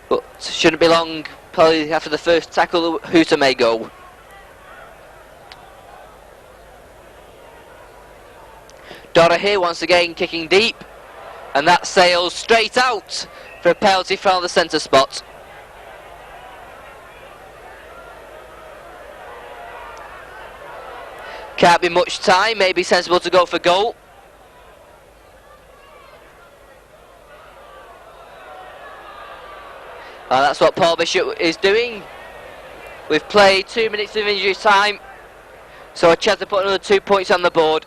but shouldn't be long. Probably after the first tackle, Hooter may go. Dora here once again kicking deep, and that sails straight out for a penalty from the centre spot. Can't be much time, maybe sensible to go for goal. And that's what Paul Bishop is doing. We've played 2 minutes of injury time, so a chance to put another 2 points on the board.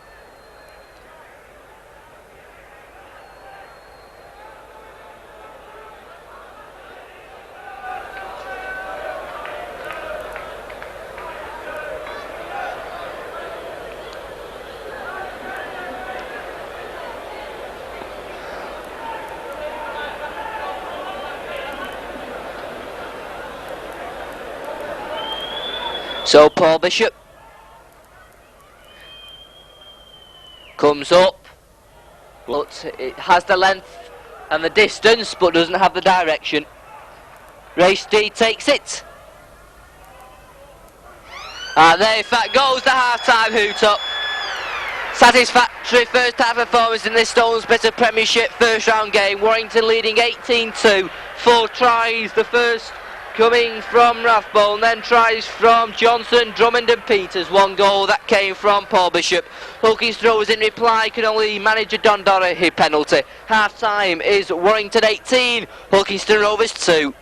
So Paul Bishop comes up, but it has the length and the distance, but doesn't have the direction. Race D takes it. And there in fact goes the half-time hoot up. Satisfactory first half performance in this Stones Bitter Premiership first round game. Warrington leading 18-2. 4 tries, the first coming from Rathbone, then tries from Johnson, Drummond and Peters. 1 goal that came from Paul Bishop. Hulkington Rovers in reply could only manage a Don Dorahy penalty. Half time is Warrington 18, Hulkington Rovers 2.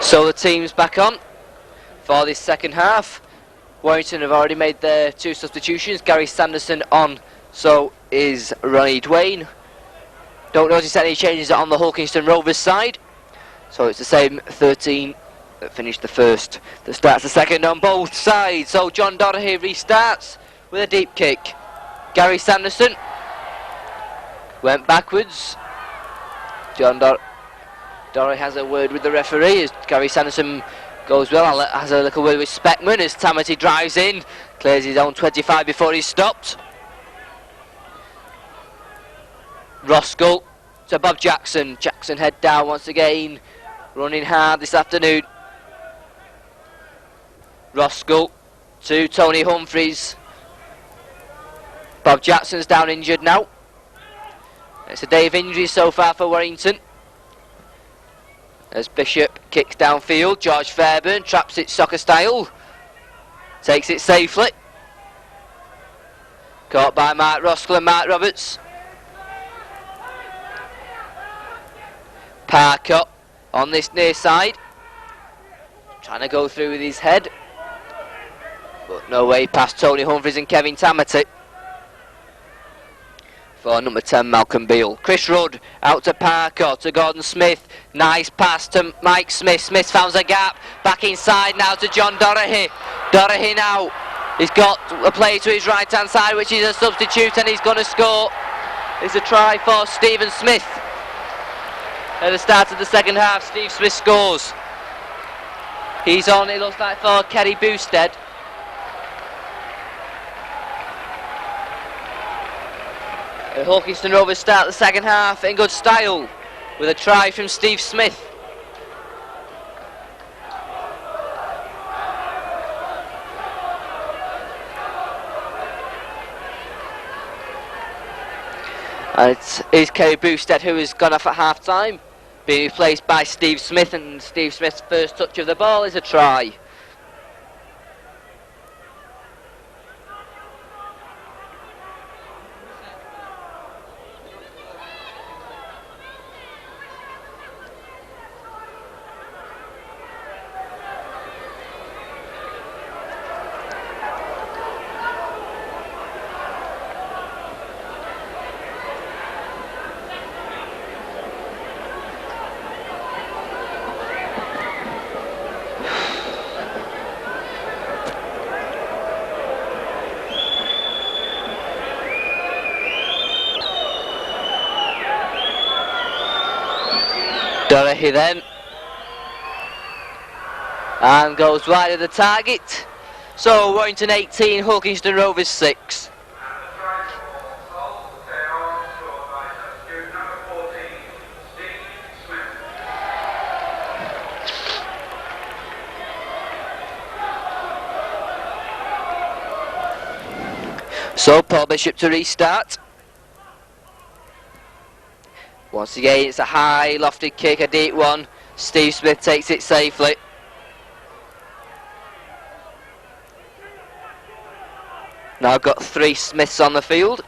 So the team's back on for this second half. Warrington have already made their 2 substitutions. Gary Sanderson on, so is Ronnie Dwayne. Don't notice any changes on the Hulkington Rovers side. So it's the same 13 that finished the first, that starts the second on both sides. So John Dorahy restarts with a deep kick. Gary Sanderson went backwards. John Dorahy has a word with the referee as Gary Sanderson goes well, has a little word with Speckman as Tamati drives in, clears his own 25 before he's stopped. Roscoe to Bob Jackson. Jackson head down once again, running hard this afternoon. Roscoe to Tony Humphreys. Bob Jackson's down injured now. It's a day of injuries so far for Warrington. As Bishop kicks downfield, George Fairburn traps it soccer style, takes it safely. Caught by Mark Roskell and Mark Roberts. Parker on this near side, trying to go through with his head, but no way past Tony Humphreys and Kevin Tamati. For number 10, Malcolm Beale. Chris Rudd out to Parker, to Gordon Smith. Nice pass to Mike Smith. Smith found a gap. Back inside now to John Dorahy. Dorahy now. He's got a play to his right hand side, which is a substitute, and he's going to score. It's a try for Stephen Smith. At the start of the second half, Steve Smith scores. He's on, it looks like, for Kerry Boosted. The Hulkington Rovers start the second half in good style with a try from Steve Smith. And it is Kerry Boosted who has gone off at half time, being replaced by Steve Smith, and Steve Smith's first touch of the ball is a try. Dorahy then, and goes wide of the target. So Warrington 18, Hulkington Rovers 6. So Paul Bishop to restart. Once again, it's a high lofted kick, a deep one. Steve Smith takes it safely. Now got 3 Smiths on the field.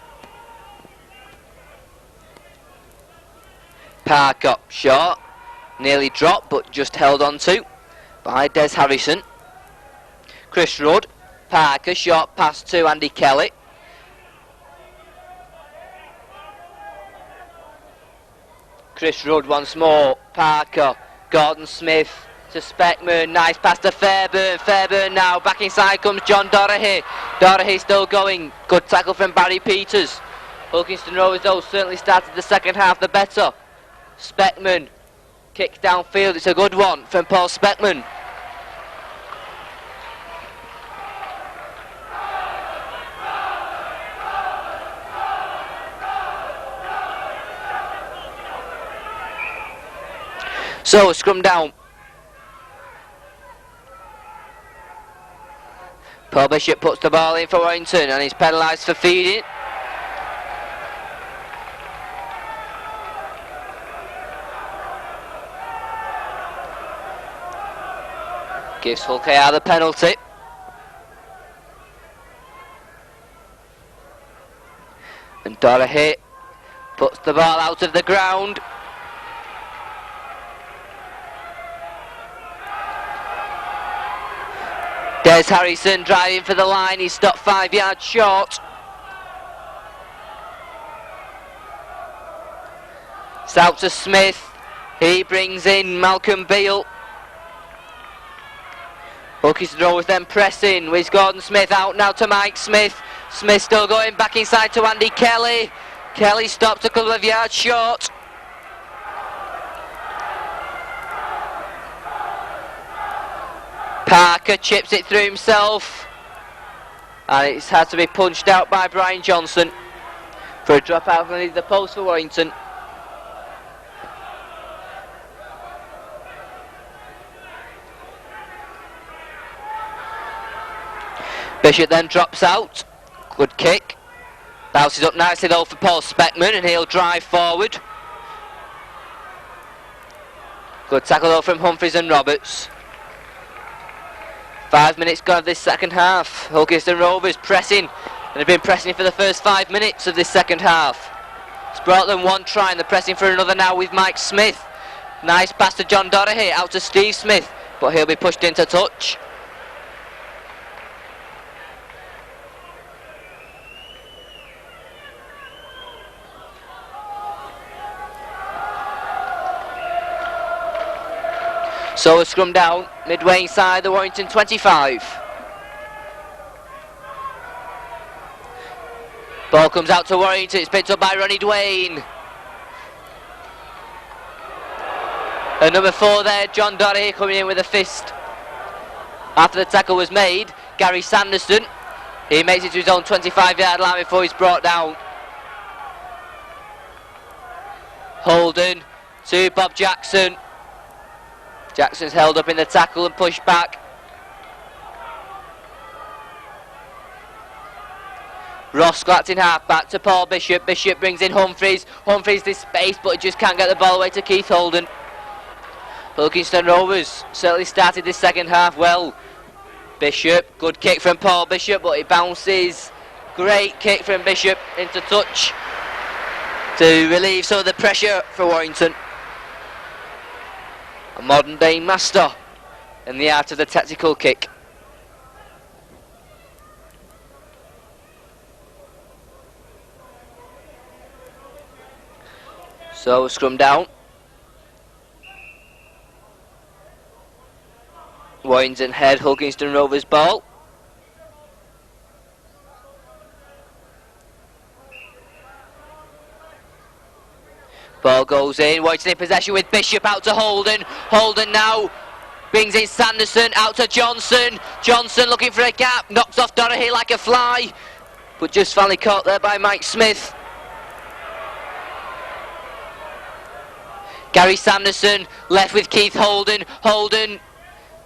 Parker short, nearly dropped but just held on to by Des Harrison. Chris Rudd, Parker, short pass to Andy Kelly. Chris Rudd once more, Parker, Gordon Smith to Speckman, nice pass to Fairburn. Fairburn now, back inside comes John Dorahy. Dorahy still going, good tackle from Barry Peters. Hulkington Rovers though certainly started the second half the better. Speckman, kick downfield, it's a good one from Paul Speckman. So, scrum down. Paul Bishop puts the ball in for Warrington and he's penalised for feeding. Gives Hull KR the penalty. And Dorahy puts the ball out of the ground. Des Harrison driving for the line, he's stopped 5 yards short. It's out to Smith, he brings in Malcolm Beale. Hulkington Rovers then pressing with Gordon Smith out now to Mike Smith. Smith still going back inside to Andy Kelly. Kelly stopped a couple of yards short. Parker chips it through himself. And it's had to be punched out by Brian Johnson for a drop out from the post for Warrington. Bishop then drops out. Good kick. Bounces up nicely though for Paul Speckman and he'll drive forward. Good tackle though from Humphreys and Roberts. 5 minutes gone of this second half. Hulkington Rovers pressing, and have been pressing for the first 5 minutes of this second half. It's brought them one try and they're pressing for another now with Mike Smith. Nice pass to John Dorahy, out to Steve Smith, but he'll be pushed into touch. So a scrum down, midway inside the Warrington 25. Ball comes out to Warrington, it's picked up by Ronnie Dwayne. And number 4 there, John Dorahy coming in with a fist. After the tackle was made, Gary Sanderson, he makes it to his own 25-yard line before he's brought down. Holden to Bob Jackson. Jackson's held up in the tackle and pushed back. Ross acting half back to Paul Bishop. Bishop brings in Humphreys. Humphreys this space, but he just can't get the ball away to Keith Holden. Hulkington Rovers certainly started this second half well. Bishop, good kick from Paul Bishop, but it bounces. Great kick from Bishop into touch to relieve some of the pressure for Warrington. A modern day master in the art of the tactical kick. So scrum down. Warrington head, Hulkington Rovers ball. Ball goes in, Warrington in possession with Bishop out to Holden. Holden now brings in Sanderson, out to Johnson. Johnson looking for a gap, knocks off Dorahy like a fly, but just finally caught there by Mike Smith. Gary Sanderson left with Keith Holden. Holden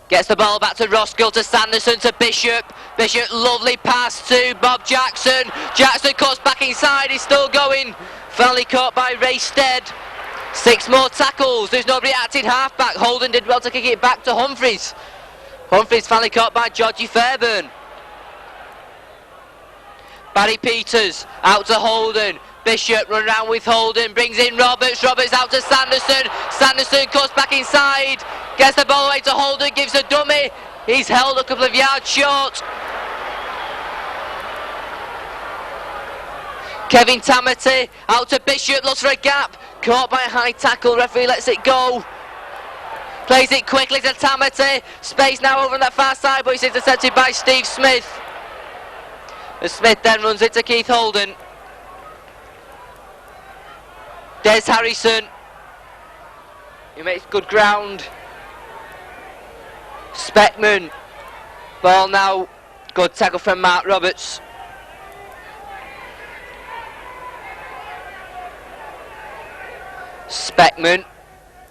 gets the ball back to Roskill, to Sanderson, to Bishop. Bishop, lovely pass to Bob Jackson. Jackson cuts back inside, he's still going. Finally caught by Ray Stead. 6 more tackles, there's nobody acting half-back. Holden did well to kick it back to Humphreys. Humphreys finally caught by Georgie Fairburn. Barry Peters out to Holden. Bishop run around with Holden, brings in Roberts. Roberts out to Sanderson. Sanderson cuts back inside, gets the ball away to Holden, gives a dummy. He's held a couple of yards short. Kevin Tamati out to Bishop, looks for a gap, caught by a high tackle, referee lets it go. Plays it quickly to Tamati, space now over on that far side, but he's intercepted by Steve Smith. And Smith then runs it to Keith Holden. Des Harrison, he makes good ground. Speckman, ball now, good tackle from Mark Roberts. Speckman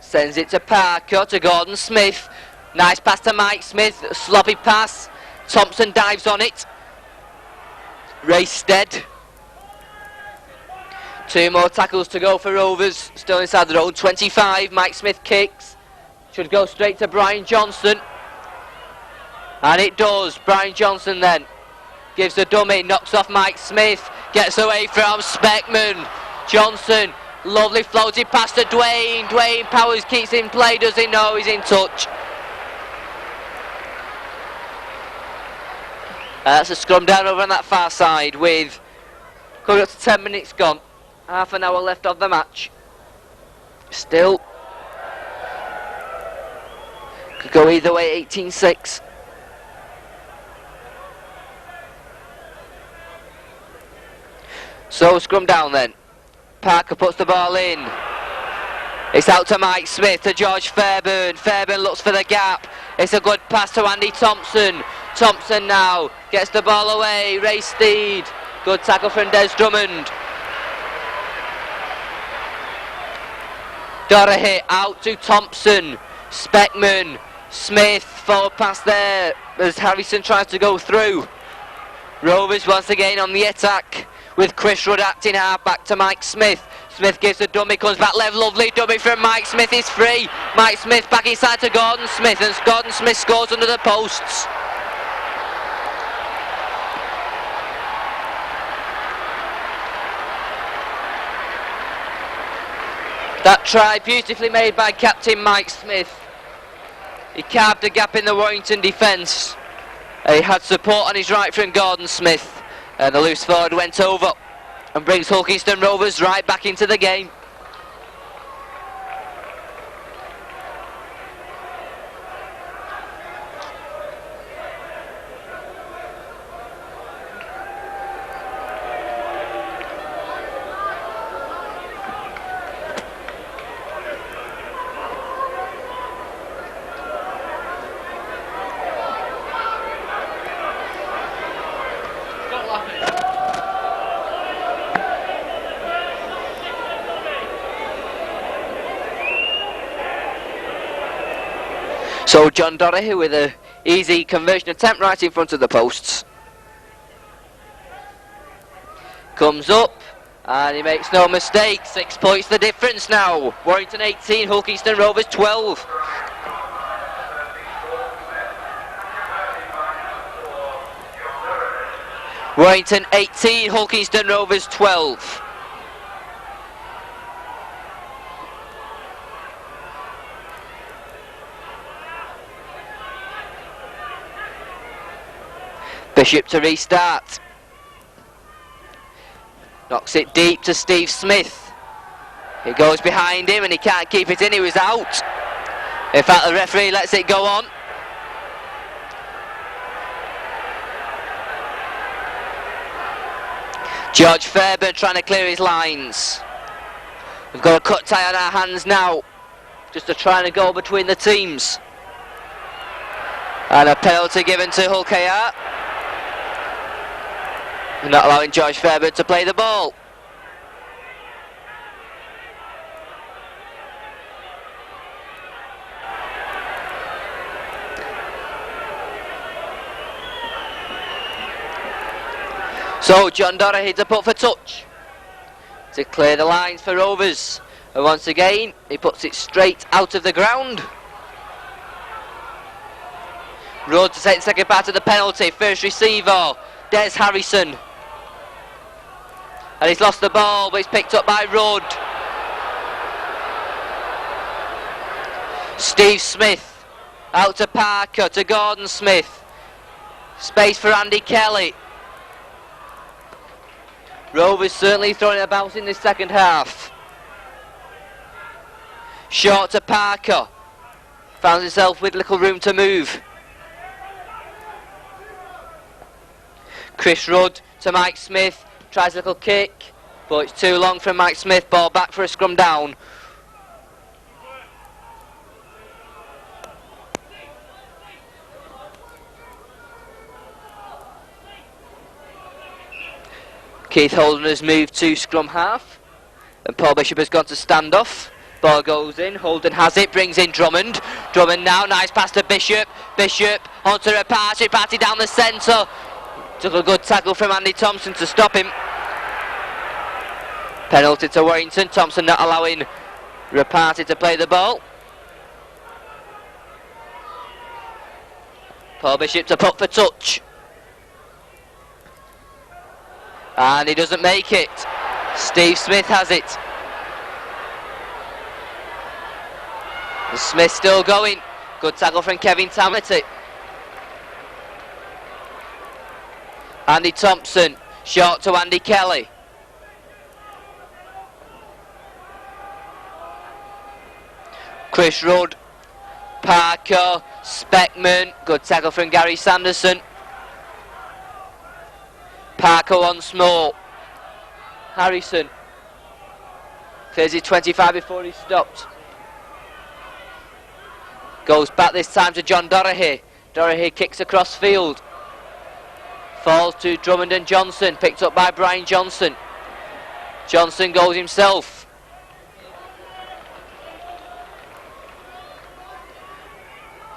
Sends it to Parker, to Gordon Smith. Nice pass to Mike Smith, sloppy pass. Thompson dives on it. Race dead. 2 more tackles to go for Rovers, still inside their own 25. Mike Smith kicks, should go straight to Brian Johnson, and it does. Brian Johnson then gives the dummy, knocks off Mike Smith, gets away from Speckman. Johnson, lovely floated pass to Dwayne. Dwayne Powers keeps in play, does he? No, he's in touch. That's a scrum down over on that far side with coming up to 10 minutes gone. Half an hour left of the match. Still could go either way. 18-6. So scrum down then. Parker puts the ball in. It's out to Mike Smith, to George Fairburn. Fairburn looks for the gap. It's a good pass to Andy Thompson. Thompson now gets the ball away. Ray Steed. Good tackle from Des Drummond. Dorahy out to Thompson. Speckman. Smith, forward pass there as Harrison tries to go through. Rovers once again on the attack with Chris Rudd acting half back to Mike Smith. Smith gives the dummy, comes back left, lovely dummy from Mike Smith, is free. Mike Smith back inside to Gordon Smith, and Gordon Smith scores under the posts. That try beautifully made by captain Mike Smith. He carved a gap in the Warrington defence. He had support on his right from Gordon Smith, and the loose forward went over and brings Hulkington Rovers right back into the game. So John Dorahy with an easy conversion attempt right in front of the posts. Comes up and he makes no mistake. 6 points the difference now. Warrington 18, Hulkington Rovers 12. Warrington 18, Hulkington Rovers 12. Bishop to restart. Knocks it deep to Steve Smith. He goes behind him and he can't keep it in, he was out. In fact, the referee lets it go on. George Fairburn trying to clear his lines. We've got a cut tie on our hands now, just to try and go between the teams. And a penalty given to Hull KR. Not allowing George Fairburn to play the ball. So John Dorahy to put for touch to clear the lines for Rovers. And once again he puts it straight out of the ground. Rudd to take the second part of the penalty. First receiver, Des Harrison. And he's lost the ball, but it's picked up by Rudd. Steve Smith out to Parker, to Gordon Smith. Space for Andy Kelly. Rovers certainly throwing about in this second half. Short to Parker. Found himself with little room to move. Chris Rudd to Mike Smith. Tries a little kick, but it's too long from Mike Smith. Ball back for a scrum down. Keith Holden has moved to scrum half, and Paul Bishop has gone to stand off. Ball goes in, Holden has it, brings in Drummond. Drummond now, nice pass to Bishop. Bishop onto Rapati, Rapati down the centre. Took a good tackle from Andy Thompson to stop him. Penalty to Warrington, Thompson not allowing Rapati to play the ball. Paul Bishop to put for touch. And he doesn't make it. Steve Smith has it. Smith still going. Good tackle from Kevin Tamati. Andy Thompson, short to Andy Kelly. Chris Rudd, Parker, Speckman, good tackle from Gary Sanderson. Parker once more. Harrison clears his 25 before he stopped. Goes back this time to John Dorahy. Dorahy kicks across field. Falls to Drummond and Johnson, picked up by Brian Johnson. Johnson goes himself.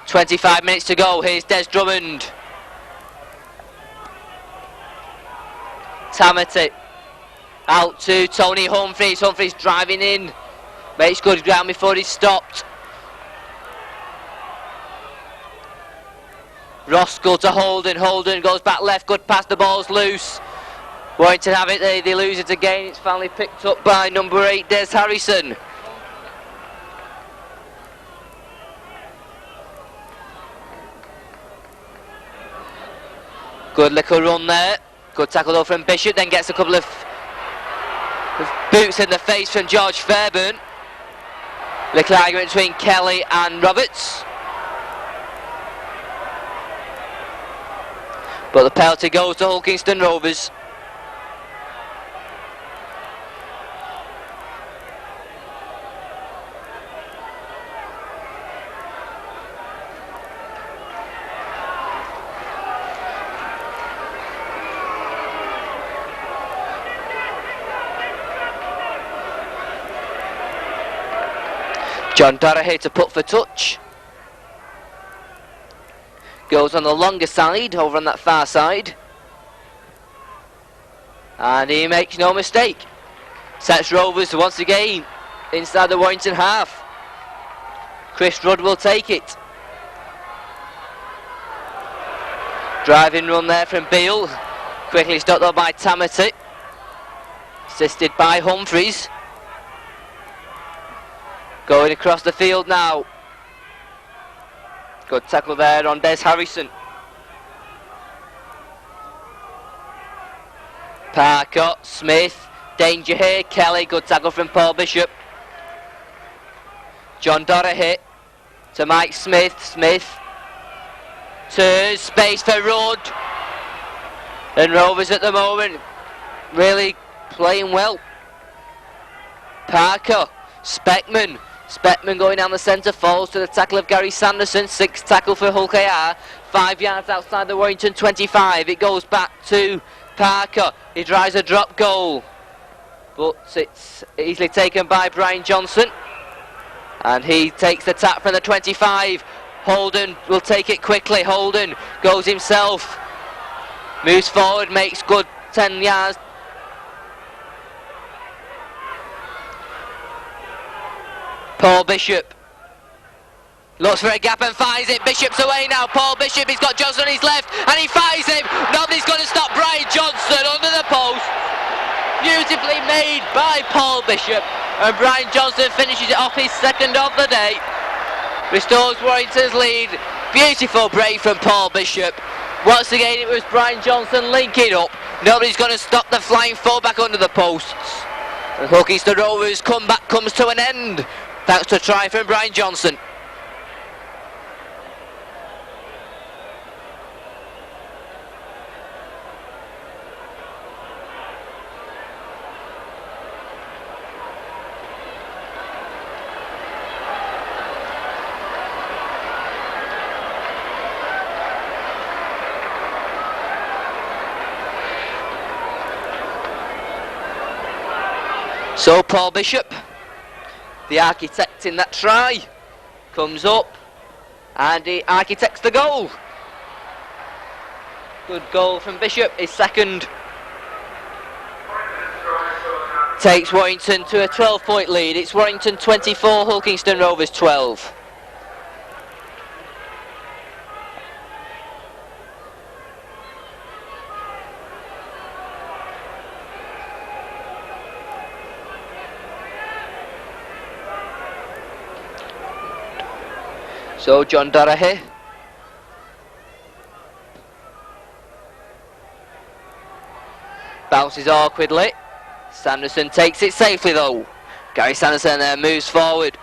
"25 minutes to go, here's Des Drummond. Tamati out to Tony Humphries. Humphries driving in, makes good ground before he's stopped. Roskell to Holden. Holden goes back left, good pass, the ball's loose. Warrington have it, they lose it again. It's finally picked up by number 8, Des Harrison. Good little run there. Good tackle though from Bishop, then gets a couple of boots in the face from George Fairburn. Little argument between Kelly and Roberts. But the penalty goes to Hulkingston Rovers. John Dorahy to put for touch. Goes on the longer side, over on that far side. And he makes no mistake. Sets Rovers once again inside the Warrington half. Chris Rudd will take it. Driving run there from Beale. Quickly stopped though by Tamati. Assisted by Humphries. Going across the field now. Good tackle there on Des Harrison. Parker, Smith, danger here. Kelly, good tackle from Paul Bishop. John Dorahy to Mike Smith. Smith turns, space for Rudd. And Rovers at the moment really playing well. Parker, Speckman. Speckman going down the centre, falls to the tackle of Gary Sanderson. 6th tackle for Hull KR. 5 yards outside the Warrington 25. It goes back to Parker. He tries a drop goal, but it's easily taken by Brian Johnson. And he takes the tap from the 25. Holden will take it quickly. Holden goes himself. Moves forward, makes good 10 yards. Paul Bishop looks for a gap and finds it. Bishop's away now. Paul Bishop, he's got Johnson on his left and he finds him. Nobody's going to stop Brian Johnson under the post. Beautifully made by Paul Bishop, and Brian Johnson finishes it off, his 2nd of the day. Restores Warrington's lead. Beautiful break from Paul Bishop. Once again it was Brian Johnson linking up. Nobody's going to stop the flying fullback under the posts. And Hulkingston Rovers comeback comes to an end, thanks to a try from Brian Johnson. So Paul Bishop, the architect in that try, comes up and he architects the goal. Good goal from Bishop, his second. Takes Warrington to a 12-point lead. It's Warrington 24, Hulkingston Rovers 12. So John Dorahy. Bounces awkwardly. Sanderson takes it safely though. Gary Sanderson there moves forward.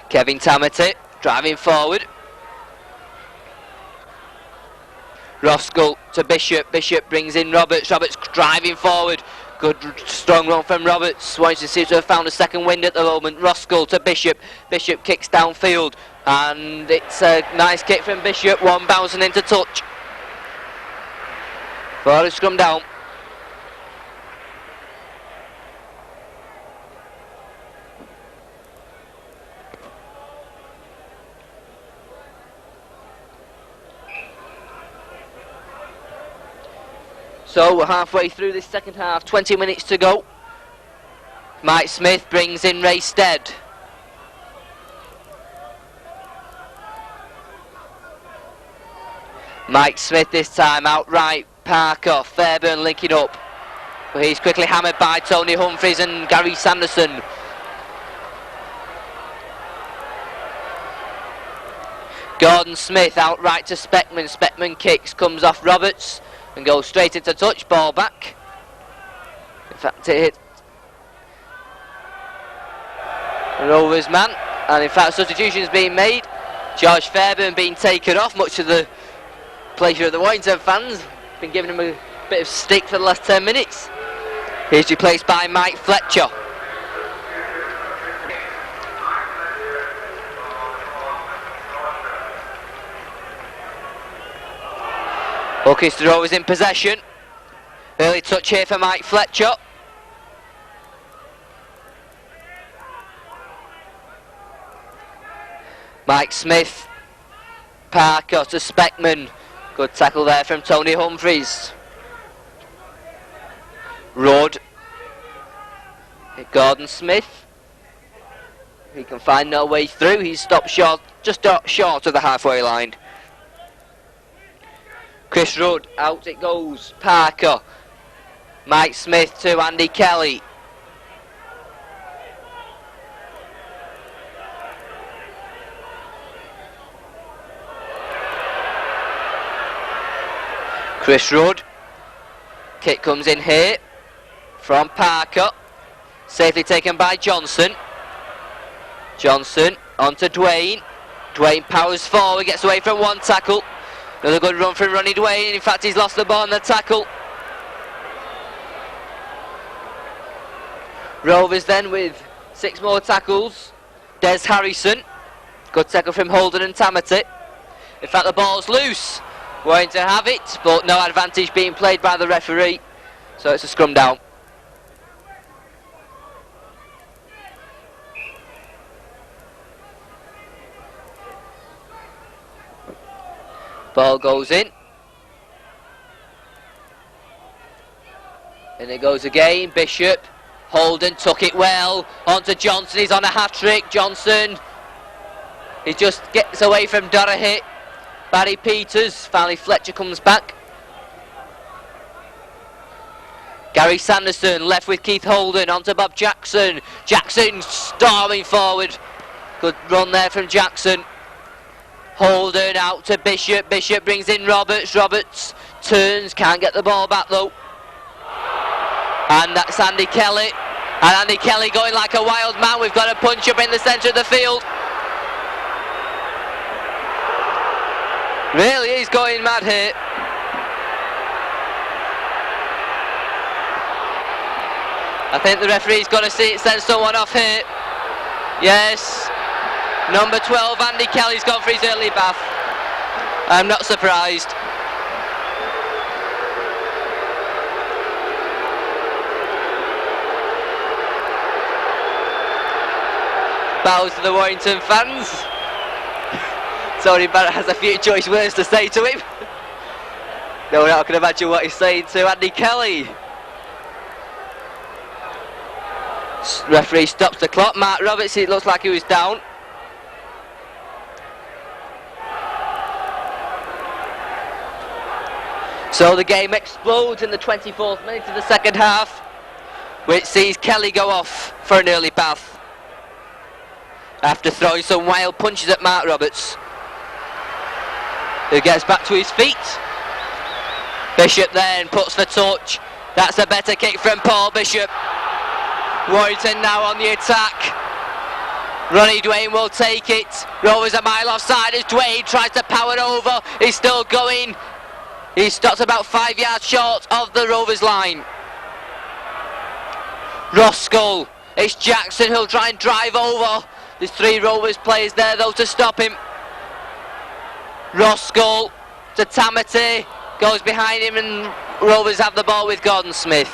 Kevin Tamati driving forward. Roskell to Bishop. Bishop brings in Roberts. Roberts driving forward. Good strong run from Roberts. Swansea seems to have found a second wind at the moment. Roskell to Bishop. Bishop kicks downfield. And it's a nice kick from Bishop. One bouncing into touch. For a scrum down. So we're halfway through this second half, 20 minutes to go. Mike Smith brings in Ray Stead. Mike Smith this time outright. Parker, Fairburn linking up. But he's quickly hammered by Tony Humphries and Gary Sanderson. Gordon Smith outright to Speckman. Speckman kicks, comes off Roberts and goes straight into touch, ball back. In fact it hit the Rovers man, and in fact substitutions being made. George Fairburn being taken off, much to the pleasure of the Warrington fans. Been giving him a bit of stick for the last 10 minutes. He's replaced by Mike Fletcher. Hulkingston Rovers in possession. Early touch here for Mike Fletcher. Mike Smith. Parker to Speckman. Good tackle there from Tony Humphries. Rudd. Gordon Smith. He can find no way through. He's stopped short, just short of the halfway line. Chris Rudd, out it goes. Parker. Mike Smith to Andy Kelly. Chris Rudd. Kick comes in here from Parker. Safely taken by Johnson. Johnson onto Dwayne. Dwayne powers forward, gets away from one tackle. Another good run from Ronnie Dwayne. In fact, he's lost the ball on the tackle. Rovers then with 6 more tackles. Des Harrison. Good tackle from Holden and Tamati. In fact, the ball's loose. Going to have it, but no advantage being played by the referee. So it's a scrum down. Ball goes in. And it goes again. Bishop. Holden took it well. On to Johnson. He's on a hat-trick. Johnson. He just gets away from Dorahy. Barry Peters. Finally Fletcher comes back. Gary Sanderson left with Keith Holden. On to Bob Jackson. Jackson storming forward. Good run there from Jackson. Holden out to Bishop. Bishop brings in Roberts. Roberts turns, can't get the ball back though. And that's Andy Kelly. And Andy Kelly going like a wild man. We've got a punch up in the centre of the field. Really, he's going mad here. I think the referee's got to see it, send someone off here. Yes. Number 12, Andy Kelly's gone for his early bath. I'm not surprised. Bows to the Warrington fans. Tony Barrett has a few choice words to say to him. No doubt I can imagine what he's saying to Andy Kelly. Referee stops the clock. Mark Roberts, it looks like he was down. So the game explodes in the 24th minute of the second half, which sees Kelly go off for an early bath after throwing some wild punches at Mark Roberts, who gets back to his feet. Bishop then puts the touch. That's a better kick from Paul Bishop. Warrington now on the attack. Ronnie Dwayne will take it. Rovers a mile offside as Dwayne tries to power over. He's still going. He stopped about 5 yards short of the Rovers line. Roskell. It's Jackson who'll try and drive over. There's 3 Rovers players there though to stop him. Roskell to Tamati. Goes behind him and Rovers have the ball with Gordon Smith.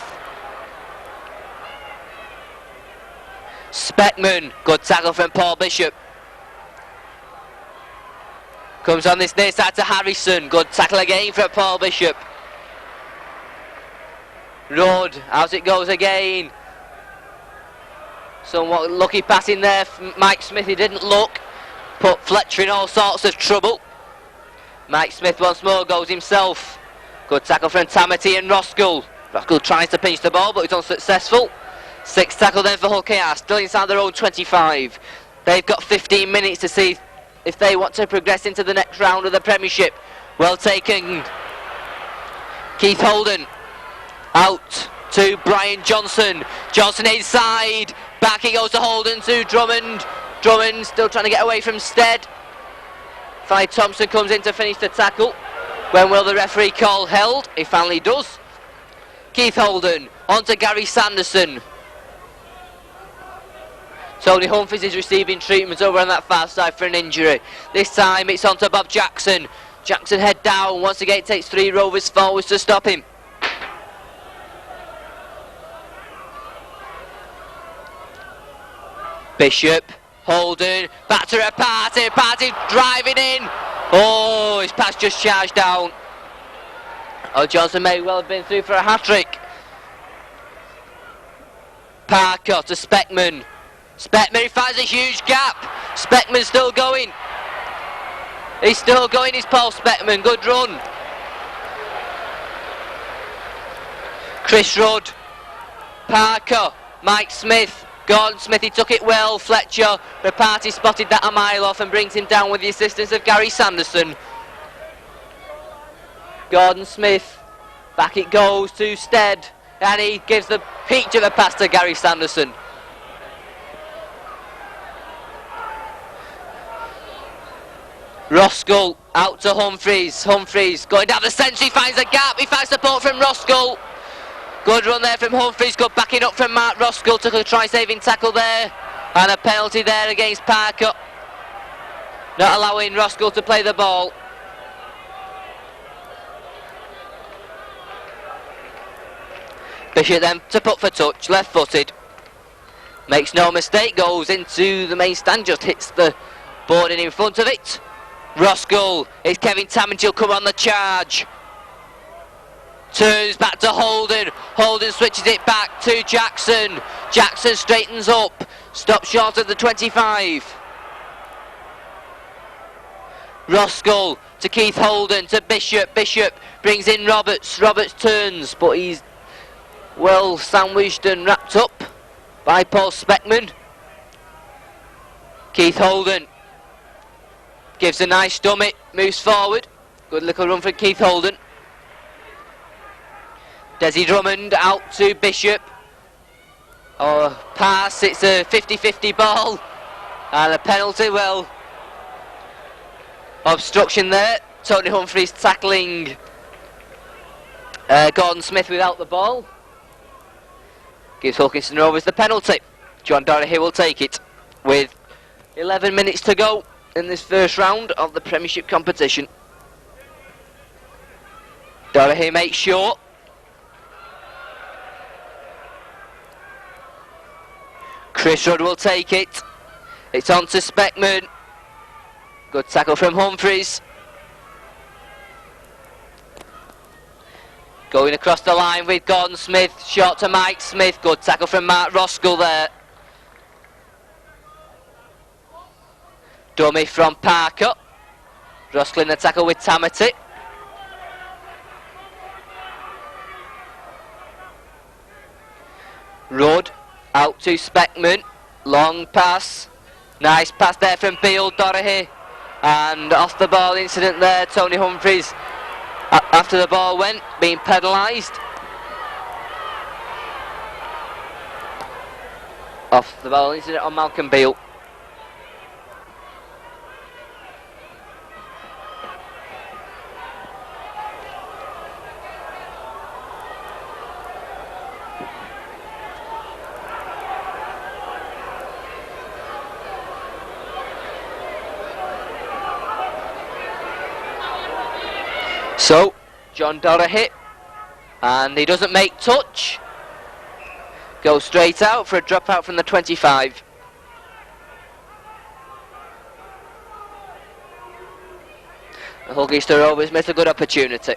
Speckman. Good tackle from Paul Bishop. Comes on this near side to Harrison. Good tackle again from Paul Bishop. Road, as it goes again. Somewhat lucky pass in there from Mike Smith. He didn't look. Put Fletcher in all sorts of trouble. Mike Smith once more goes himself. Good tackle from Tamati and Roskell. Roskell tries to pinch the ball but he's unsuccessful. 6 tackle then for Hull KR. Still inside their own 25. They've got 15 minutes to see if they want to progress into the next round of the Premiership. Well taken. Keith Holden out to Brian Johnson. Johnson inside. Back he goes to Holden to Drummond. Drummond still trying to get away from Stead. Fi Thompson comes in to finish the tackle. When will the referee call held? He finally does. Keith Holden on to Gary Sanderson. Tony Humphries is receiving treatment over on that far side for an injury. This time it's on to Bob Jackson. Jackson head down. Once again it takes 3 Rovers forwards to stop him. Bishop, Holden, back to a Party driving in. Oh, his pass just charged down. Oh, Johnson may well have been through for a hat-trick. Parker to Speckman. Speckman, he finds a huge gap. Speckman's still going. He's still going, is Paul Speckman. Good run. Chris Rudd. Parker. Mike Smith. Gordon Smith, he took it well. Fletcher. The party spotted that a mile off and brings him down with the assistance of Gary Sanderson. Gordon Smith. Back it goes to Stead. And he gives the peach of a pass to Gary Sanderson. Roskell out to Humphries. Humphries going down the centre, he finds a gap, he finds support from Roskell. Good run there from Humphries, good backing up from Mark Roskell, took a try-saving tackle there. And a penalty there against Parker. Not allowing Roskell to play the ball. Bishop then to put for touch, left-footed. Makes no mistake, goes into the main stand, just hits the boarding in front of it. Roskell, it's Kevin Tammage, he'll come on the charge. Turns back to Holden. Holden switches it back to Jackson. Jackson straightens up. Stops short of the 25. Roskell to Keith Holden to Bishop. Bishop brings in Roberts. Roberts turns, but he's well sandwiched and wrapped up by Paul Speckman. Keith Holden gives a nice stomach, moves forward. Good little run for Keith Holden. Desi Drummond out to Bishop. Oh, pass, it's a 50-50 ball. And a penalty, well, obstruction there. Tony Humphries tackling Gordon Smith without the ball. Gives Hulkinson Rovers the penalty. John Dorahy will take it with 11 minutes to go in this first round of the Premiership competition. Dorahy makes sure. Chris Rudd will take it. It's on to Speckman. Good tackle from Humphries. Going across the line with Gordon Smith. Short to Mike Smith. Good tackle from Mark Roskell there. Dummy from Parker. Roskell in the tackle with Tamati. Rudd out to Speckman. Long pass. Nice pass there from Beale Dorahy. And off the ball incident there, Tony Humphries, after the ball went, being penalised. Off the ball incident on Malcolm Beale. So, John Dorahy, and he doesn't make touch. Goes straight out for a dropout from the 25. The Hulkington Rovers missed a good opportunity.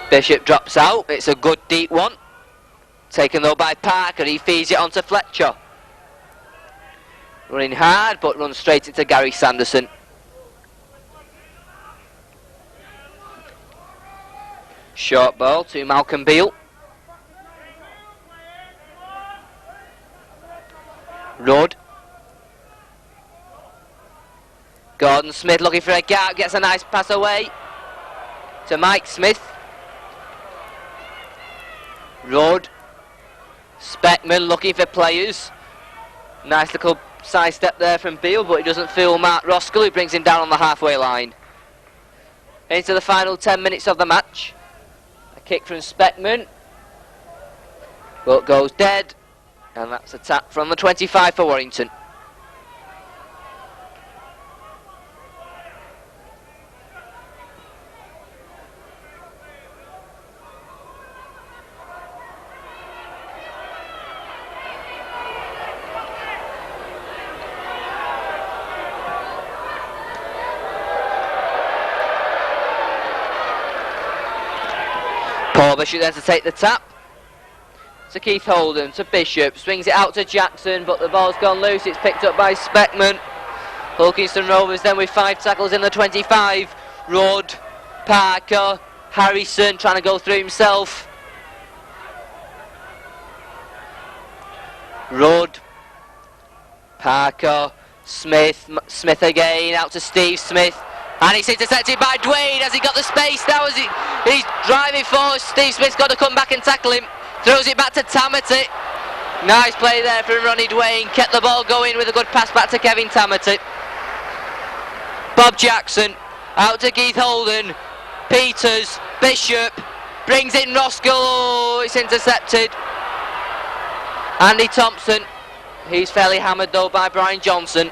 Bishop drops out, it's a good deep one. Taken though by Parker, he feeds it onto Fletcher. Running hard, but runs straight into Gary Sanderson. Short ball to Malcolm Beale. Rudd. Gordon Smith looking for a gap, gets a nice pass away to Mike Smith. Rudd. Speckman looking for players. Nice little side step there from Beale, but he doesn't feel Mark Roskell, who brings him down on the halfway line. Into the final 10 minutes of the match. A kick from Speckman, but goes dead, and that's a tap from the 25 for Warrington. Paul Bishop then to take the tap. To Keith Holden, to Bishop, swings it out to Jackson, but the ball's gone loose, it's picked up by Speckman. Hulkington Rovers then with 5 tackles in the 25. Rudd, Parker, Harrison trying to go through himself. Rudd, Parker, Smith again, out to Steve Smith. And it's intercepted by Dwayne. Has he got the space now? He's driving forward. Steve Smith's got to come back and tackle him. Throws it back to Tamati. Nice play there from Ronnie Dwayne. Kept the ball going with a good pass back to Kevin Tamati. Bob Jackson out to Keith Holden. Peters, Bishop, brings in Roskell. Oh, it's intercepted. Andy Thompson. He's fairly hammered though by Brian Johnson.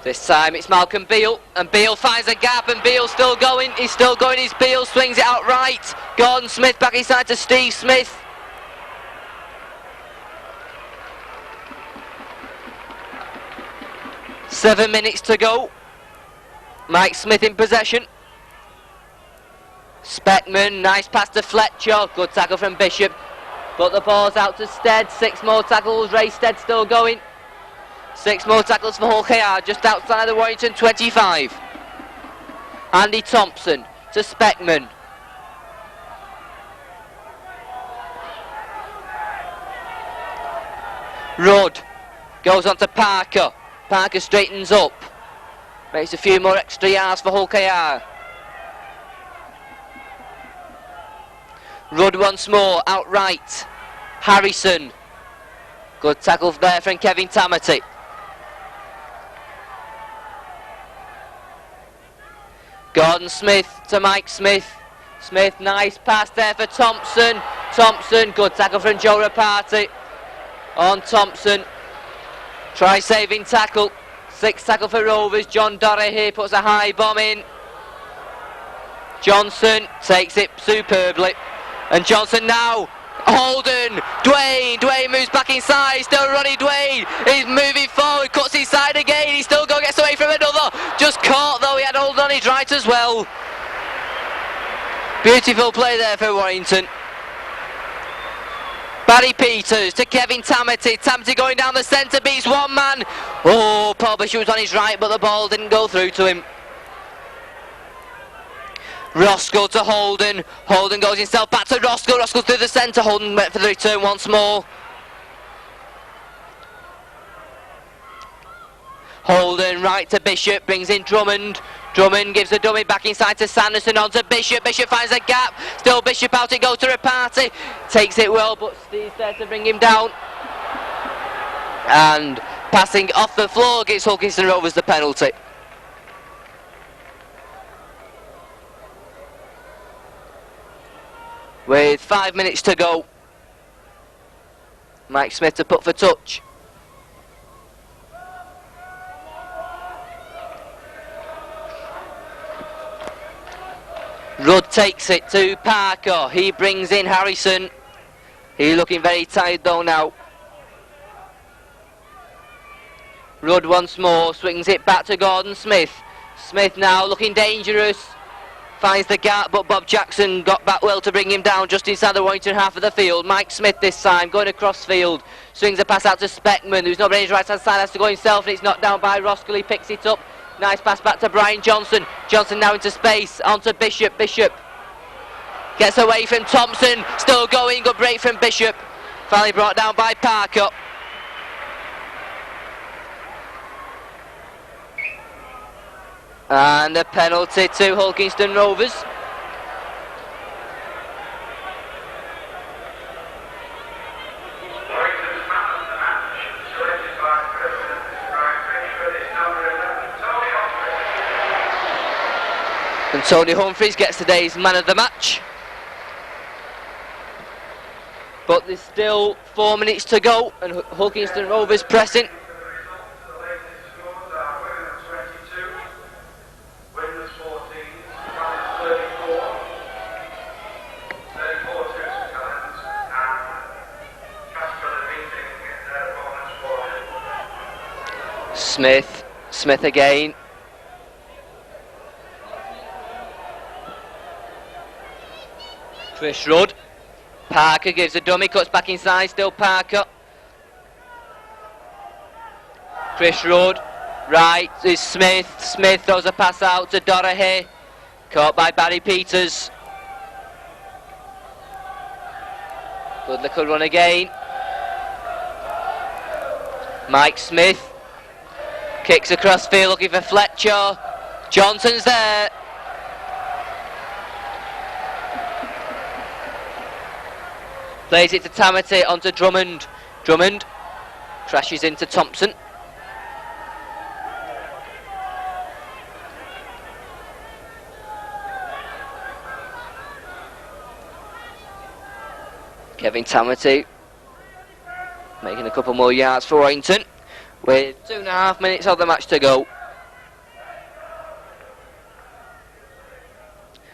This time it's Malcolm Beale, and Beale finds a gap, and Beale's still going, he's still going, he's Beale, swings it out right. Gordon Smith back inside to Steve Smith. Seven minutes to go. Mike Smith in possession. Speckman, nice pass to Fletcher, good tackle from Bishop, but the ball's out to Stead. 6 more tackles, Ray Stead still going. 6 more tackles for Hull KR, just outside the Warrington 25. Andy Thompson to Speckman. Rudd goes on to Parker. Parker straightens up. Makes a few more extra yards for Hull KR. Rudd once more, outright. Harrison. Good tackle there from Kevin Tamati. Gordon Smith to Mike Smith. Smith, nice pass there for Thompson. Thompson, good tackle from Joe Rapati. On Thompson. Try saving tackle. Sixth tackle for Rovers. John Dorry here puts a high bomb in. Johnson takes it superbly. And Johnson now. Holden. Dwayne moves back inside. Still running Dwayne. He's moving forward. Cuts inside again. He still gets away from another. Just caught though. He had Holden on his right as well. Beautiful play there for Warrington. Barry Peters to Kevin Tamati. Tamati going down the centre, beats one man. Oh, Paul Bishop was on his right, but the ball didn't go through to him. Roskell to Holden. Holden goes himself back to Roskell. Roskell through the centre. Holden went for the return once more. Holden right to Bishop, brings in Drummond. Drummond gives the dummy back inside to Sanderson, on to Bishop. Bishop finds a gap. Still Bishop out, it goes to Rapati. Takes it well, but Steve's there to bring him down. And passing off the floor gives Hulkington Rovers the penalty. With 5 minutes to go. Mike Smith to put for touch. Rudd takes it to Parker. He brings in Harrison. He's looking very tired though now. Rudd once more, swings it back to Gordon Smith. Smith now looking dangerous. Finds the gap, but Bob Jackson got back well to bring him down just inside the Warrington half of the field. Mike Smith this time, going across field. Swings a pass out to Speckman, who's not on his right hand side, has to go himself, and it's knocked down by Roskell. He picks it up. Nice pass back to Brian Johnson. Johnson now into space, onto Bishop. Bishop gets away from Thompson, still going, good break from Bishop. Finally brought down by Parker. And a penalty to Hulkington Rovers. And Tony Humphries gets today's man of the match. But there's still 4 minutes to go, and Hulkington Rovers pressing. Smith again. Chris Rudd. Parker gives a dummy, cuts back inside, still Parker. Chris Rudd. Right is Smith. Smith throws a pass out to Dorahy. Caught by Barry Peters. Good little run again. Mike Smith. Kicks across field looking for Fletcher. Johnson's there. Plays it to Tamati, onto Drummond. Drummond crashes into Thompson. Kevin Tamati making a couple more yards for Warrington with 2.5 minutes of the match to go.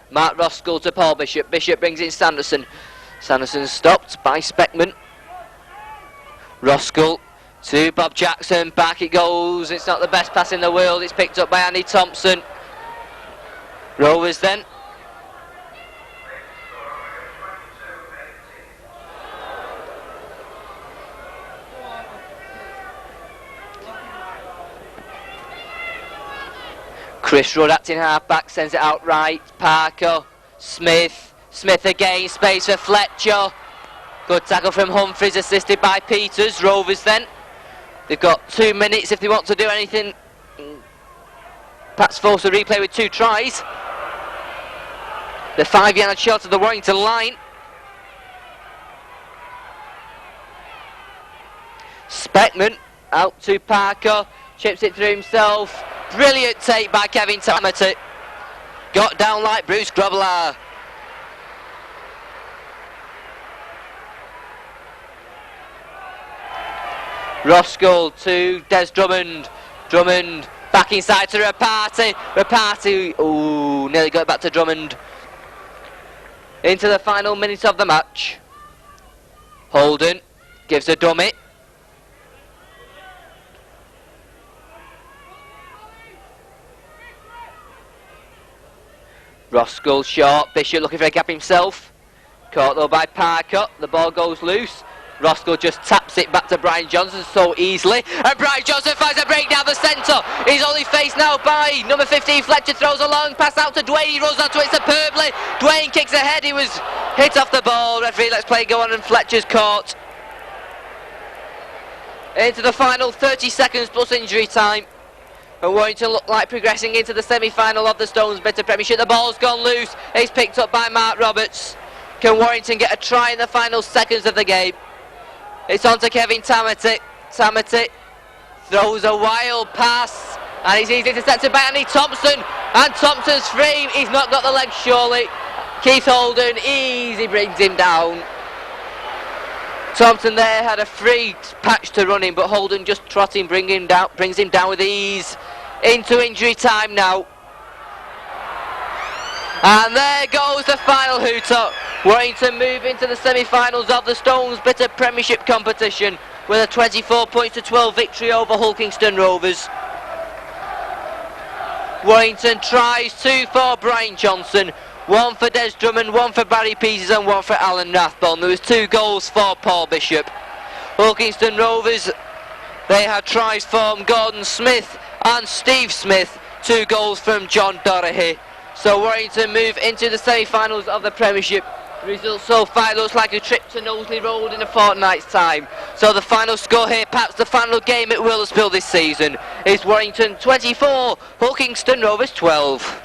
Mark Roskell to Paul Bishop. Bishop brings in Sanderson. Sanderson stopped by Speckman. Roskell to Bob Jackson. Back it goes. It's not the best pass in the world. It's picked up by Andy Thompson. Rovers then. Chris Rudd acting half-back, sends it out right. Parker, Smith again, space for Fletcher. Good tackle from Humphries, assisted by Peters. Rovers then. They've got 2 minutes if they want to do anything. Perhaps force a replay with 2 tries. The 5-yard shot of the Warrington line. Speckman out to Parker, chips it through himself. Brilliant take by Kevin Tamati. Got down like Bruce Grobbelaar. Roskell to Des Drummond. Drummond back inside to Rapati. Rapati, ooh, nearly got it back to Drummond. Into the final minute of the match. Holden gives a dummy. Roskell short, Bishop looking for a gap himself. Caught though by Parker, the ball goes loose. Roskell just taps it back to Brian Johnson so easily, and Brian Johnson finds a break down the centre. He's only faced now by number 15, Fletcher throws a long pass out to Dwayne, he runs onto it superbly. Dwayne kicks ahead, he was hit off the ball. Referee lets play go on and Fletcher's caught. Into the final 30 seconds plus injury time. And Warrington look like progressing into the semi-final of the Stones Bitter Premiership. The ball's gone loose, it's picked up by Mark Roberts. Can Warrington get a try in the final seconds of the game? It's on to Kevin Tamati. Tamati throws a wild pass, and he's easily intercepted by Andy Thompson. And Thompson's free, he's not got the legs surely. Keith Holden easy brings him down. Thompson there had a free patch to run in, but Holden just trotting, brings him down with ease. Into injury time now. And there goes the final hooter. Warrington move into the semi-finals of the Stones Bitter Premiership competition with a 24 points to 12 victory over Hulkingston Rovers. Warrington tries 2 for Brian Johnson, 1 for Des Drummond, 1 for Barry Peters and 1 for Alan Rathbone. There was 2 goals for Paul Bishop. Hulkingston Rovers, they had tries from Gordon Smith and Steve Smith, 2 goals from John Dorahy. So Warrington move into the semi-finals of the Premiership. The result so far looks like a trip to Knowsley Road in a fortnight's time. So the final score here, perhaps the final game at Willisville this season, is Warrington 24, Hulkingston Rovers 12.